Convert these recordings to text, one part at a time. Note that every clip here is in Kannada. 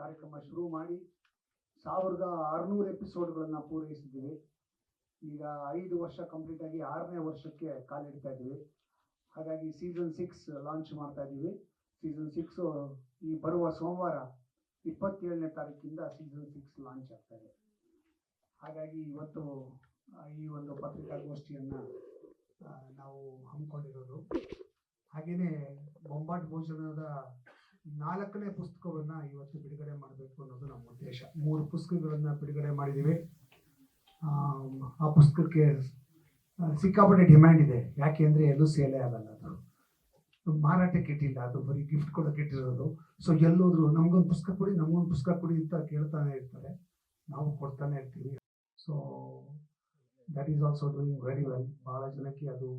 ಕಾರ್ಯಕ್ರಮ ಶುರು ಮಾಡಿ 1600 ಎಪಿಸೋಡ್ಗಳನ್ನು ಪೂರೈಸಿದ್ದೀವಿ. ಈಗ 5 ವರ್ಷ ಕಂಪ್ಲೀಟ್ ಆಗಿ 6ನೇ ವರ್ಷಕ್ಕೆ ಕಾಲಿಡ್ತಾ ಇದ್ದೀವಿ. ಹಾಗಾಗಿ ಸೀಸನ್ 6 ಲಾಂಚ್ ಮಾಡ್ತಾ ಇದ್ದೀವಿ. ಸೀಸನ್ 6 ಈ ಬರುವ ಸೋಮವಾರ 27ನೇ ತಾರೀಕಿಂದ ಸೀಸನ್ 6 ಲಾಂಚ್ ಆಗ್ತಾ ಇದೆ. ಹಾಗಾಗಿ ಇವತ್ತು ಈ ಒಂದು ಪತ್ರಿಕಾಗೋಷ್ಠಿಯನ್ನು ನಾವು ಹಮ್ಮಿಕೊಂಡಿರೋದು. ಹಾಗೆಯೇ ಬೊಂಬಾಟ್ ಭೋಜನದ 4ನೇ ಪುಸ್ತಕವನ್ನು ಇವತ್ತು ಬಿಡುಗಡೆ ಮಾಡಬೇಕು ಅನ್ನೋದು ನಮ್ಮ ಉದ್ದೇಶ. 3 ಪುಸ್ತಕಗಳನ್ನು ಬಿಡುಗಡೆ ಮಾಡಿದ್ದೀವಿ. ಆ ಪುಸ್ತಕಕ್ಕೆ ಸಿಕ್ಕಾಪಟ್ಟೆ ಡಿಮ್ಯಾಂಡ್ ಇದೆ. ಯಾಕೆ ಅಂದರೆ ಎಲ್ಲೂ ಸೇಲೇ ಆಗಲ್ಲ, ಅದು ಮಾರಾಟಕ್ಕೆ ಇಟ್ಟಿಲ್ಲ, ಅದು ಬರೀ ಗಿಫ್ಟ್ ಕೊಡೋಕೆ ಇಟ್ಟಿರೋದು. ಸೊ ಎಲ್ಲೋದ್ರು ನಮಗೊಂದು ಪುಸ್ತಕ ಕೊಡಿ, ನಮಗೊಂದು ಪುಸ್ತಕ ಕೊಡಿ ಅಂತ ಕೇಳ್ತಾನೆ ಇರ್ತಾರೆ, ನಾವು ಕೊಡ್ತಾನೆ ಇರ್ತೀವಿ. So that is also doing very well. ಭಾಳ ಜನಕ್ಕೆ ಅದು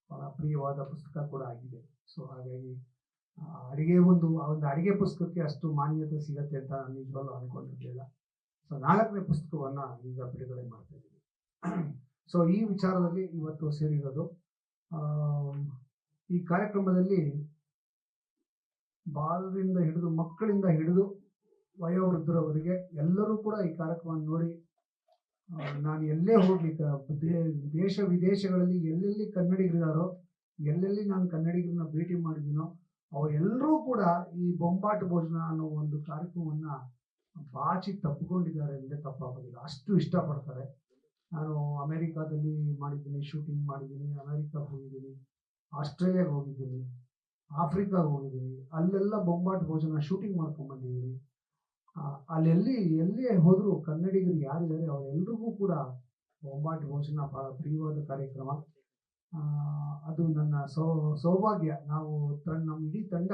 ಭಾಳ ಪ್ರಿಯವಾದ ಪುಸ್ತಕ ಕೂಡ ಆಗಿದೆ. ಸೊ ಹಾಗಾಗಿ ಒಂದು ಅಡುಗೆ ಪುಸ್ತಕಕ್ಕೆ ಅಷ್ಟು ಮಾನ್ಯತೆ ಸಿಗತ್ತೆ ಅಂತ ನಿಜವಾಗ್ಲೂ ಅಂದ್ಕೊಂಡಿರಲಿಲ್ಲ. ಸೊ 4ನೇ ಪುಸ್ತಕವನ್ನು ಈಗ ಬಿಡುಗಡೆ ಮಾಡ್ತಾ ಇದ್ದೀವಿ. ಸೊ ಈ ವಿಚಾರದಲ್ಲಿ ಇವತ್ತು ಸೇರಿರೋದು. ಈ ಕಾರ್ಯಕ್ರಮದಲ್ಲಿ ಬಾಲರಿಂದ ಹಿಡಿದು ಮಕ್ಕಳಿಂದ ಹಿಡಿದು ವಯೋವೃದ್ಧರವರೆಗೆ ಎಲ್ಲರೂ ಕೂಡ ಈ ಕಾರ್ಯಕ್ರಮವನ್ನು ನೋಡಿ ನಾನು ಎಲ್ಲೇ ಹೋಗ್ಲಿಕ್ಕೆ ದೇಶ ವಿದೇಶಗಳಲ್ಲಿ ಎಲ್ಲೆಲ್ಲಿ ಕನ್ನಡಿಗರಿದ್ದಾರೋ, ಎಲ್ಲೆಲ್ಲಿ ನಾನು ಕನ್ನಡಿಗರನ್ನ ಭೇಟಿ ಮಾಡಿದ್ದೀನೋ ಅವರೆಲ್ಲರೂ ಕೂಡ ಈ ಬೊಂಬಾಟ್ ಭೋಜನ ಅನ್ನೋ ಒಂದು ಕಾರ್ಯಕ್ರಮವನ್ನು ಬಾಚಿ ತಪ್ಪಿಕೊಂಡಿದ್ದಾರೆ ಅಂದರೆ ತಪ್ಪಾಗೋದಿಲ್ಲ. ಅಷ್ಟು ಇಷ್ಟಪಡ್ತಾರೆ. ನಾನು ಅಮೇರಿಕಾದಲ್ಲಿ ಮಾಡಿದ್ದೀನಿ, ಶೂಟಿಂಗ್ ಮಾಡಿದ್ದೀನಿ, ಅಮೇರಿಕಾಗೆ ಹೋಗಿದ್ದೀನಿ, ಆಸ್ಟ್ರೇಲಿಯಾಗೆ ಹೋಗಿದ್ದೀನಿ, ಆಫ್ರಿಕಾಗೆ ಹೋಗಿದ್ದೀನಿ. ಅಲ್ಲೆಲ್ಲ ಬೊಂಬಾಟ್ ಭೋಜನ ಶೂಟಿಂಗ್ ಮಾಡ್ಕೊಂಡ್ಬಂದಿದ್ದೀನಿ. ಎಲ್ಲೇ ಹೋದರೂ ಕನ್ನಡಿಗರು ಯಾರಿದ್ದಾರೆ ಅವರೆಲ್ಲರಿಗೂ ಕೂಡ ಬೊಂಬಾಟ್ ಭೋಜನ ಭಾಳ ಪ್ರಿಯವಾದ ಕಾರ್ಯಕ್ರಮ. ಅದು ನನ್ನ ಸೌಭಾಗ್ಯ. ನಮ್ಮ ಇಡೀ ತಂಡ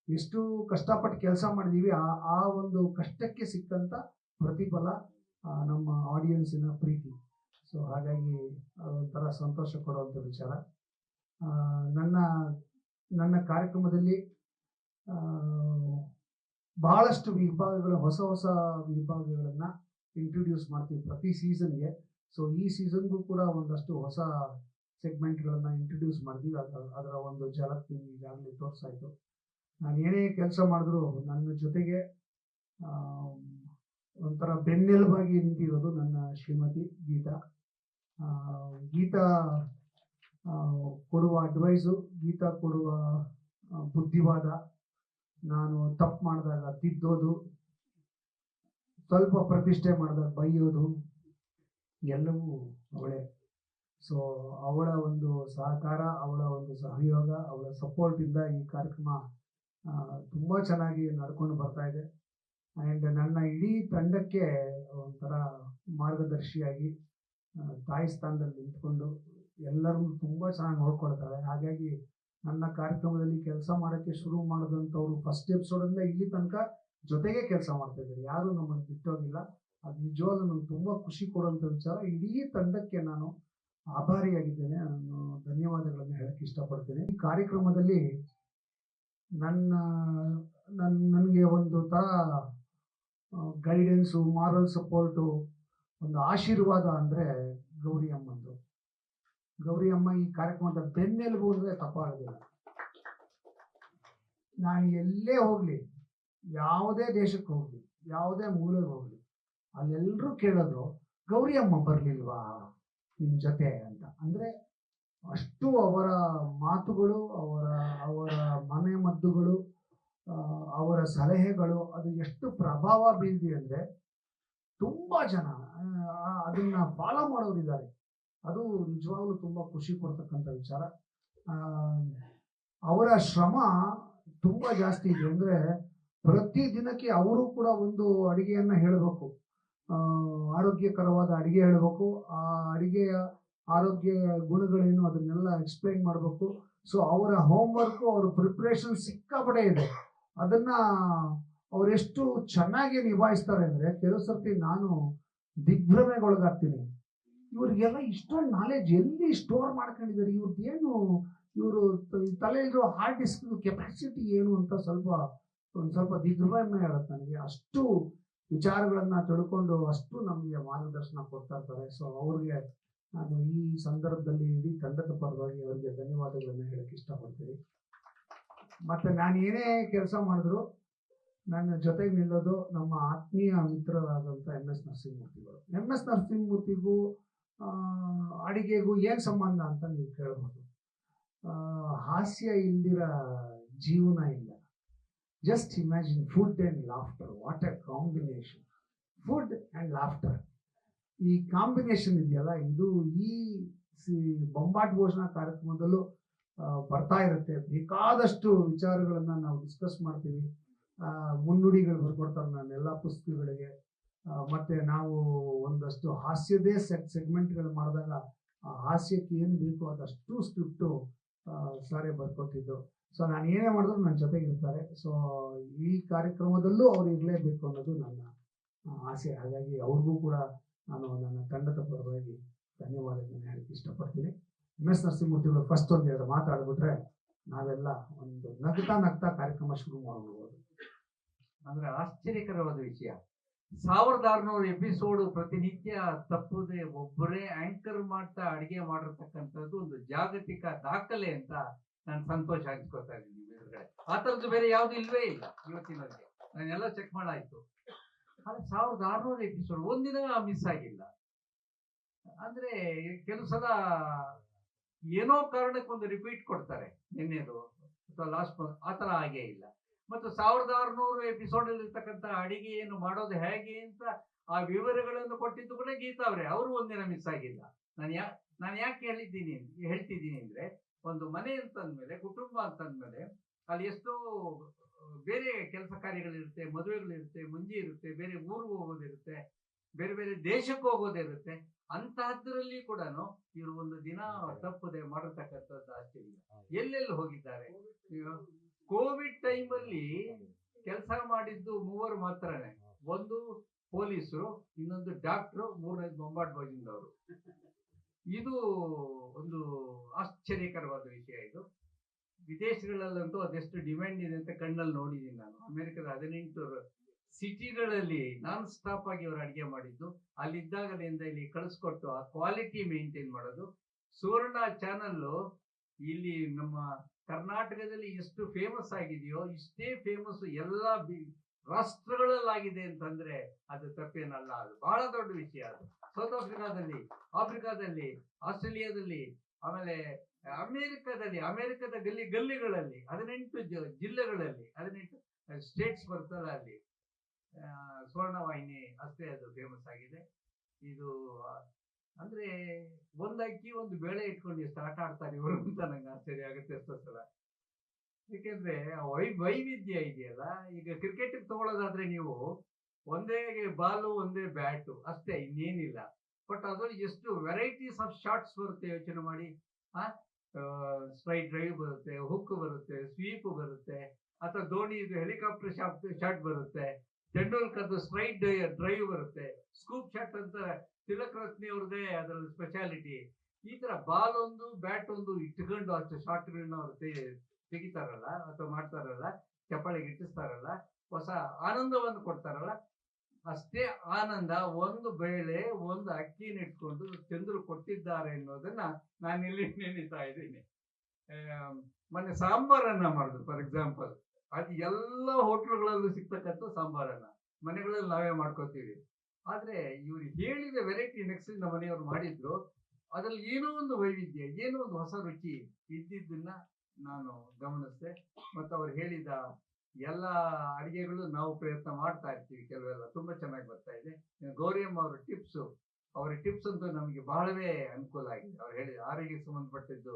ಎಷ್ಟು ಕಷ್ಟಪಟ್ಟು ಕೆಲಸ ಮಾಡಿದ್ದೀವಿ, ಆ ಒಂದು ಕಷ್ಟಕ್ಕೆ ಸಿಕ್ಕಂಥ ಪ್ರತಿಫಲ ನಮ್ಮ ಆಡಿಯನ್ಸಿನ ಪ್ರೀತಿ. ಸೊ ಹಾಗಾಗಿ ಅದೊಂಥರ ಸಂತೋಷ ಕೊಡುವಂಥ ವಿಚಾರ. ನನ್ನ ಕಾರ್ಯಕ್ರಮದಲ್ಲಿ ಬಹಳಷ್ಟು ವಿಭಾಗಗಳು, ಹೊಸ ವಿಭಾಗಗಳನ್ನು ಇಂಟ್ರೊಡ್ಯೂಸ್ ಮಾಡ್ತೀವಿ ಪ್ರತಿ ಸೀಸನ್ಗೆ. ಸೊ ಈ ಸೀಸನ್ಗೂ ಕೂಡ ಒಂದಷ್ಟು ಹೊಸ ಸೆಗ್ಮೆಂಟ್ಗಳನ್ನು ಇಂಟ್ರೊಡ್ಯೂಸ್ ಮಾಡಿದ್ವಿ. ಅದರ ಒಂದು ಝಲಕ್ ಈಗಾಗಲೇ ತೋರಿಸಾಯಿತು. ನಾನು ಏನೇ ಕೆಲಸ ಮಾಡಿದ್ರು ನನ್ನ ಜೊತೆಗೆ ಒಂಥರ ಬೆನ್ನೆಲುಬಾಗಿ ನಿಂತಿರೋದು ನನ್ನ ಶ್ರೀಮತಿ ಗೀತಾ ಕೊಡುವ ಅಡ್ವೈಸು, ಗೀತಾ ಕೊಡುವ ಬುದ್ಧಿವಾದ, ನಾನು ತಪ್ಪು ಮಾಡಿದಾಗ ತಿದ್ದೋದು, ಸ್ವಲ್ಪ ಪ್ರತಿಷ್ಠೆ ಮಾಡಿದಾಗ ಬೈಯೋದು ಎಲ್ಲವೂ ಅವಳೇ. ಸೊ ಅವಳ ಒಂದು ಸಹಕಾರ, ಅವಳ ಒಂದು ಸಹಯೋಗ, ಅವಳ ಸಪೋರ್ಟಿಂದ ಈ ಕಾರ್ಯಕ್ರಮ ತುಂಬ ಚೆನ್ನಾಗಿ ನಡ್ಕೊಂಡು ಬರ್ತಾ ಇದೆ. ಆ್ಯಂಡ್ ನನ್ನ ಇಡೀ ತಂಡಕ್ಕೆ ಒಂಥರ ಮಾರ್ಗದರ್ಶಿಯಾಗಿ ತಾಯಿ ಸ್ಥಾನದಲ್ಲಿ ನಿಂತ್ಕೊಂಡು ಎಲ್ಲರೂ ತುಂಬ ಚೆನ್ನಾಗಿ ನೋಡ್ಕೊಳ್ತಾಳೆ. ಹಾಗಾಗಿ ನನ್ನ ಕಾರ್ಯಕ್ರಮದಲ್ಲಿ ಕೆಲಸ ಮಾಡೋಕ್ಕೆ ಶುರು ಮಾಡಿದಂಥವ್ರು ಫಸ್ಟ್ ಎಪಿಸೋಡಿಂದ ಇಲ್ಲಿ ತನಕ ಜೊತೆಗೆ ಕೆಲಸ ಮಾಡ್ತಾ ಇದ್ದಾರೆ, ಯಾರೂ ನಮ್ಮನ್ನು ಬಿಟ್ಟೋಗಿಲ್ಲ. ಅದು ನಿಜವಾಗ್ಲೂ ನನಗೆ ತುಂಬ ಖುಷಿ ಕೊಡುವಂಥ ವಿಚಾರ. ಇಡೀ ತಂಡಕ್ಕೆ ನಾನು ಆಭಾರಿಯಾಗಿದ್ದೇನೆ. ನಾನು ಧನ್ಯವಾದಗಳನ್ನು ಹೇಳಕ್ಕೆ ಇಷ್ಟಪಡ್ತೇನೆ. ಈ ಕಾರ್ಯಕ್ರಮದಲ್ಲಿ ನನಗೆ ಒಂದು ಥರ ಗೈಡೆನ್ಸು, ಮಾರಲ್ ಸಪೋರ್ಟು, ಒಂದು ಆಶೀರ್ವಾದ ಅಂದರೆ ಗೌರಿ ಅಮ್ಮಂದು. ಗೌರಿ ಅಮ್ಮ ಈ ಕಾರ್ಯಕ್ರಮದ ಬೆನ್ನೆಲುಬು ಅಂದರೆ ತಪ್ಪಾಗೋದಿಲ್ಲ. ನಾನು ಎಲ್ಲೇ ಹೋಗಲಿ, ಯಾವುದೇ ದೇಶಕ್ಕೆ ಹೋಗಲಿ, ಯಾವುದೇ ಮೂಲೆಗೆ ಹೋಗಲಿ, ಅಲ್ಲೆಲ್ಲರೂ ಕೇಳೋದು ಗೌರಿ ಅಮ್ಮ ಬರಲಿಲ್ವಾ ನಿಮ್ಮ ಜೊತೆ ಅಂತ. ಅಂದರೆ ಅಷ್ಟು ಅವರ ಮಾತುಗಳು, ಅವರ ಮನೆ ಮದ್ದುಗಳು, ಅವರ ಸಲಹೆಗಳು ಅದು ಎಷ್ಟು ಪ್ರಭಾವ ಬೀರಿದೆ ಅಂದರೆ ತುಂಬ ಜನ ಅದನ್ನು ಫಾಲೋ ಮಾಡೋರಿದ್ದಾರೆ. ಅದು ನಿಜವಾಗ್ಲೂ ತುಂಬ ಖುಷಿ ಕೊಡ್ತಕ್ಕಂಥ ವಿಚಾರ. ಅವರ ಶ್ರಮ ತುಂಬ ಜಾಸ್ತಿ ಇದೆ. ಅಂದರೆ ಪ್ರತಿ ದಿನಕ್ಕೆ ಅವರು ಕೂಡ ಒಂದು ಅಡುಗೆಯನ್ನು ಹೇಳಬೇಕು, ಆರೋಗ್ಯಕರವಾದ ಅಡುಗೆ ಹೇಳಬೇಕು, ಆ ಅಡುಗೆಯ ಆರೋಗ್ಯ ಗುಣಗಳೇನು ಅದನ್ನೆಲ್ಲ ಎಕ್ಸ್ಪ್ಲೈನ್ ಮಾಡಬೇಕು. ಸೊ ಅವರ ಹೋಮ್ವರ್ಕು, ಅವರ ಪ್ರಿಪ್ರೇಷನ್ ಸಿಕ್ಕಾಪಟ್ಟೆ ಇದೆ. ಅದನ್ನು ಅವರೆಷ್ಟು ಚೆನ್ನಾಗಿ ನಿಭಾಯಿಸ್ತಾರೆ ಅಂದರೆ ಕೆಲವು ಸರ್ತಿ ನಾನು ದಿಗ್ಭ್ರಮೆಗೊಳಗಾಗ್ತೀನಿ. ಇವ್ರಿಗೆಲ್ಲ ಇಷ್ಟೊಂದು ನಾಲೆಜ್ ಎಲ್ಲಿ ಸ್ಟೋರ್ ಮಾಡ್ಕೊಂಡಿದ್ದಾರೆ, ಇವರು ತಲೆಯಲ್ಲಿರೋ ಹಾರ್ಡ್ ಡಿಸ್ಕ್ ಕೆಪಾಸಿಟಿ ಏನು ಅಂತ ಒಂದು ಸ್ವಲ್ಪ ದಿಗ್ಭ್ರಮೆ ಆಗುತ್ತೆ ನನಗೆ. ಅಷ್ಟು ವಿಚಾರಗಳನ್ನು ತಿಳ್ಕೊಂಡು ಅಷ್ಟು ನಮಗೆ ಮಾರ್ಗದರ್ಶನ ಕೊಡ್ತಾ ಇರ್ತಾರೆ. ಸೊ ಅವ್ರಿಗೆ ನಾನು ಈ ಸಂದರ್ಭದಲ್ಲಿ ಇಡೀ ತಂಡದ ಪರವಾಗಿ ಅವರಿಗೆ ಧನ್ಯವಾದಗಳನ್ನು ಹೇಳಕ್ಕೆ ಇಷ್ಟಪಡ್ತೀನಿ. ಮತ್ತು ನಾನು ಏನೇ ಕೆಲಸ ಮಾಡಿದ್ರು ನನ್ನ ಜೊತೆಗೆ ನಿಲ್ಲೋದು ನಮ್ಮ ಆತ್ಮೀಯ ಮಿತ್ರರಾದಂಥ ಎಂ ಎಸ್ ನರಸಿಂಹಮೂರ್ತಿಗಳು. ಎಂ ಎಸ್ ನರಸಿಂಹಮೂರ್ತಿಗೂ ಅಡಿಗೆಗೂ ಏನು ಸಂಬಂಧ ಅಂತ ನೀವು ಕೇಳ್ಬೋದು. ಹಾಸ್ಯ ಇಲ್ದಿರ ಜೀವನ ಇಲ್ಲ. Just imagine food and laughter, what A combination. Food and laughter, ಈ ಕಾಂಬಿನೇಷನ್ ಇದೆಯಲ್ಲ, ಇದು ಈ ಬೊಂಬಾಟ್ ಭೋಜನ ಕಾರ್ಯಕ್ರಮದಲ್ಲೂ ಬರ್ತಾ ಇರುತ್ತೆ. ಬೇಕಾದಷ್ಟು ವಿಚಾರಗಳನ್ನು ನಾವು ಡಿಸ್ಕಸ್ ಮಾಡ್ತೀವಿ. ಮುನ್ನುಡಿಗಳು ಬರ್ಕೊಡ್ತಾರೆ ನನ್ನೆಲ್ಲ ಪುಸ್ತಕಗಳಿಗೆ. ಮತ್ತು ನಾವು ಒಂದಷ್ಟು ಹಾಸ್ಯದೇ ಸೆಗ್ಮೆಂಟ್ಗಳು ಮಾಡಿದಾಗ ಆ ಹಾಸ್ಯಕ್ಕೆ ಏನು ಬೇಕು ಅದಷ್ಟು ಸ್ಕ್ರಿಪ್ಟು ಸಾರೇ ಬರ್ಕೊಟ್ಟಿದ್ದು. ಸೊ ನಾನು ಏನೇ ಮಾಡಿದ್ರು ನನ್ನ ಜೊತೆಗಿರ್ತಾರೆ. ಸೊ ಈ ಕಾರ್ಯಕ್ರಮದಲ್ಲೂ ಅವ್ರು ಇರಲೇಬೇಕು ಅನ್ನೋದು ನನ್ನ ಆಸೆ. ಹಾಗಾಗಿ ಅವ್ರಿಗೂ ಕೂಡ ನಾನು ನನ್ನ ತಂಡದ ಪರವಾಗಿ ಧನ್ಯವಾದಗಳನ್ನು ಹೇಳಕ್ಕೆ ಇಷ್ಟಪಡ್ತೀನಿ. ಎಂ ಎಸ್ ನರಸಿಂಹಮೂರ್ತಿಗಳು ಫಸ್ಟ್ ಒಂದೆರಡು ಮಾತಾಡ್ಬಿಟ್ರೆ ನಾವೆಲ್ಲ ಒಂದು ನಗ್ತಾ ಕಾರ್ಯಕ್ರಮ ಶುರು ಮಾಡ್ಬೋದು. ಅಂದ್ರೆ ಆಶ್ಚರ್ಯಕರವಾದ ವಿಷಯ, 1600 ಎಪಿಸೋಡ್ ಪ್ರತಿನಿತ್ಯ ತಪ್ಪದೆ ಒಬ್ಬರೇ ಆಂಕರ್ ಮಾಡ್ತಾ ಅಡಿಗೆ ಮಾಡಿರ್ತಕ್ಕಂಥದ್ದು ಒಂದು ಜಾಗತಿಕ ದಾಖಲೆ ಅಂತ ನಾನು ಸಂತೋಷ ಹಂಚ್ಕೋತಾ ಇದ್ದೀನಿ ನಿಮ್ಮ ಎದುರುಗಡೆ. ಆ ಥರದ್ದು ಬೇರೆ ಯಾವುದು ಇಲ್ವೇ ಇಲ್ಲ ಇವತ್ತಿನವರೆಗೆ. ನಾನೆಲ್ಲ ಚೆಕ್ ಮಾಡಾಯ್ತು. ಆದ್ರೆ 1600 ಎಪಿಸೋಡ್ ಒಂದಿನ ಮಿಸ್ ಆಗಿಲ್ಲ. ಅಂದ್ರೆ ಕೆಲವು ಸಲ ಏನೋ ಕಾರಣಕ್ಕೊಂದು ರಿಪೀಟ್ ಕೊಡ್ತಾರೆ, ನಿನ್ನೆದು ಅಥವಾ ಲಾಸ್ಟ್ ಆ ಥರ ಆಗೇ ಇಲ್ಲ. ಮತ್ತು 1600 ಎಪಿಸೋಡ್ ಇರ್ತಕ್ಕಂಥ ಅಡಿಗೆಯನ್ನು ಮಾಡೋದು ಹೇಗೆ ಅಂತ ಆ ವಿವರಗಳನ್ನು ಕೊಟ್ಟಿದ್ದು ಕೂಡ ಗೀತಾ ಅವರೇ. ಅವರು ಒಂದಿನ ಮಿಸ್ ಆಗಿಲ್ಲ. ನಾನು ಯಾಕೆ ಹೇಳ್ತಿದ್ದೀನಿ ಅಂದ್ರೆ, ಒಂದು ಮನೆ ಅಂತಂದ್ಮೇಲೆ, ಕುಟುಂಬ ಅಂತಂದ್ಮೇಲೆ ಅಲ್ಲಿ ಎಷ್ಟೋ ಬೇರೆ ಕೆಲಸ ಕಾರ್ಯಗಳಿರುತ್ತೆ, ಮದುವೆಗಳಿರುತ್ತೆ, ಮುಂಜಿ ಇರುತ್ತೆ, ಬೇರೆ ಊರಿಗೆ ಹೋಗೋದಿರುತ್ತೆ, ಬೇರೆ ಬೇರೆ ದೇಶಕ್ಕೆ ಹೋಗೋದಿರುತ್ತೆ. ಅಂತಹದ್ರಲ್ಲಿ ಕೂಡ ಇವರು ಒಂದು ದಿನ ತಪ್ಪದೆ ಮಾಡಿರ್ತಕ್ಕಂಥದ್ದು ಆಶ್ಚರ್ಯ. ಎಲ್ಲೆಲ್ಲಿ ಹೋಗಿದ್ದಾರೆ. ಕೋವಿಡ್ ಟೈಮಲ್ಲಿ ಕೆಲಸ ಮಾಡಿದ್ದು 3 ಮಾತ್ರನೇ. ಒಂದು ಪೊಲೀಸರು, ಇನ್ನೊಂದು ಡಾಕ್ಟ್ರು, ಮೂರನೇದು ಬೊಂಬಾಟ್ ಭೋಜನದವರು. ಇದು ಒಂದು ಆಶ್ಚರ್ಯಕರವಾದ ವಿಷಯ. ಇದು ವಿದೇಶಗಳಲ್ಲಂತೂ ಅದೆಷ್ಟು ಡಿಮ್ಯಾಂಡ್ ಇದೆ ಅಂತ ಕಣ್ಣಲ್ಲಿ ನೋಡಿದ್ದೀನಿ ನಾನು. ಅಮೆರಿಕದ 18 ಸಿಟಿಗಳಲ್ಲಿ ನಾನ್ ಸ್ಟಾಪ್ ಆಗಿ ಅವರು ಅಡಿಗೆ ಮಾಡಿದ್ದು, ಅಲ್ಲಿದ್ದಾಗಲಿಂದ ಇಲ್ಲಿ ಕಳಿಸ್ಕೊಟ್ಟು ಆ ಕ್ವಾಲಿಟಿ ಮೇಂಟೈನ್ ಮಾಡೋದು. ಸುವರ್ಣ ಚಾನಲ್ಲು ಇಲ್ಲಿ ನಮ್ಮ ಕರ್ನಾಟಕದಲ್ಲಿ ಎಷ್ಟು ಫೇಮಸ್ ಆಗಿದೆಯೋ ಇಷ್ಟೇ ಫೇಮಸ್ ಎಲ್ಲ ರಾಷ್ಟ್ರಗಳಲ್ಲಾಗಿದೆ ಅಂತಂದ್ರೆ ಅದು ತಪ್ಪೇನಲ್ಲ. ಅದು ಬಹಳ ದೊಡ್ಡ ವಿಷಯ. ಅದು ಸೌತ್ ಆಫ್ರಿಕಾದಲ್ಲಿ, ಆಸ್ಟ್ರೇಲಿಯಾದಲ್ಲಿ, ಆಮೇಲೆ ಅಮೆರಿಕದ ಗಲ್ಲಿಗಳಲ್ಲಿ 18 ಜಿಲ್ಲೆಗಳಲ್ಲಿ 18 ಸ್ಟೇಟ್ಸ್ ಬರ್ತಲ್ಲ, ಅಲ್ಲಿ ಸ್ವರ್ಣವಾಹಿನಿ ಅಷ್ಟೇ ಅದು ಫೇಮಸ್ ಆಗಿದೆ. ಇದು ಅಂದ್ರೆ ಒಂದು ಅಕ್ಕಿ ಒಂದು ಬೇಳೆ ಇಟ್ಕೊಂಡು ಎಷ್ಟು ಆಟ ಆಡ್ತಾರೆ ಇವರು ಅಂತ ನಂಗೆ ಆಶ್ಚರ್ಯ ಆಗುತ್ತೆ ಎಷ್ಟೋ ಸಲ. ಯಾಕೆಂದ್ರೆ ವೈವಿಧ್ಯ ಇದೆಯಲ್ಲ. ಈಗ ಕ್ರಿಕೆಟ್ ತಗೊಳ್ಳೋದಾದ್ರೆ ನೀವು ಒಂದೇ ಬಾಲು ಒಂದೇ ಬ್ಯಾಟು ಅಷ್ಟೇ, ಇನ್ನೇನಿಲ್ಲ. ಬಟ್ ಅದ್ರಲ್ಲಿ ಎಷ್ಟು ವೆರೈಟೀಸ್ ಆಫ್ ಶಾಟ್ಸ್ ಬರುತ್ತೆ ಯೋಚನೆ ಮಾಡಿ. ಸ್ಟ್ರೈಟ್ ಡ್ರೈವ್ ಬರುತ್ತೆ, ಹುಕ್ ಬರುತ್ತೆ, ಸ್ವೀಪ್ ಬರುತ್ತೆ, ಅಥವಾ ಧೋನಿದು ಹೆಲಿಕಾಪ್ಟರ್ ಶಾಟ್ ಬರುತ್ತೆ, ತೆಂಡೂಲ್ಕರ್ದು ಸ್ಟ್ರೈಟ್ ಡ್ರೈವ್ ಬರುತ್ತೆ, ಸ್ಕೂಪ್ ಶಾಟ್ ಅಂತ ತಿಲಕ್ ರತ್ನೆ ಅವ್ರದ್ದೇ ಅದರಲ್ಲಿ ಸ್ಪೆಷಾಲಿಟಿ. ಈ ತರ ಬಾಲ್ ಒಂದು ಬ್ಯಾಟ್ ಒಂದು ಇಟ್ಕೊಂಡು ಅಷ್ಟು ಶಾಟ್ಗಳನ್ನ ಅವ್ರು ತೆಗಿತಾರಲ್ಲ ಅಥವಾ ಮಾಡ್ತಾರಲ್ಲ, ಚಪ್ಪಾಳಿಗೆ ಇಟ್ಟಿಸ್ತಾರಲ್ಲ, ಹೊಸ ಆನಂದವನ್ನು ಕೊಡ್ತಾರಲ್ಲ. ಅಷ್ಟೇ ಆನಂದ ಒಂದು ಬೇಳೆ ಒಂದು ಅಕ್ಕಿನ ಇಟ್ಕೊಂಡು ಚಂದ್ರು ಕೊಟ್ಟಿದ್ದಾರೆ ಅನ್ನೋದನ್ನ ನಾನಿಲ್ಲಿ ನೆನೀತಾ ಇದ್ದೀನಿ. ಮೊನ್ನೆ ಸಾಂಬಾರನ್ನ ಮಾಡಿದ್ರು ಫಾರ್ ಎಕ್ಸಾಂಪಲ್. ಅದು ಎಲ್ಲ ಹೋಟ್ಲುಗಳಲ್ಲೂ ಸಿಗ್ತಕ್ಕಂಥ ಸಾಂಬಾರನ್ನ ಮನೆಗಳಲ್ಲಿ ನಾವೇ ಮಾಡ್ಕೋತೀವಿ. ಆದ್ರೆ ಇವ್ರು ಹೇಳಿದ ವೆರೈಟಿ ನೆಕ್ಸ್ಟ್ ನಮ್ಮ ಮನೆಯವ್ರು ಮಾಡಿದ್ರು. ಅದ್ರಲ್ಲಿ ಏನೋ ಒಂದು ವೈವಿಧ್ಯ, ಏನೋ ಒಂದು ಹೊಸ ರುಚಿ ಇದ್ದಿದ್ದನ್ನ ನಾನು ಗಮನಿಸಿದೆ. ಮತ್ತು ಅವ್ರು ಹೇಳಿದ ಎಲ್ಲ ಅಡಿಗೆಗಳು ನಾವು ಪ್ರಯತ್ನ ಮಾಡ್ತಾ ಇರ್ತೀವಿ. ಕೆಲವೆಲ್ಲ ತುಂಬಾ ಚೆನ್ನಾಗಿ ಬರ್ತಾ ಇದೆ. ಗೌರಿಯಮ್ಮ ಅವರ ಟಿಪ್ಸ್ ಅಂತೂ ನಮಗೆ ಬಹಳವೇ ಅನುಕೂಲ ಆಗಿದೆ. ಅವ್ರು ಹೇಳಿದ ಆರೋಗ್ಯಕ್ಕೆ ಸಂಬಂಧಪಟ್ಟಿದ್ದು.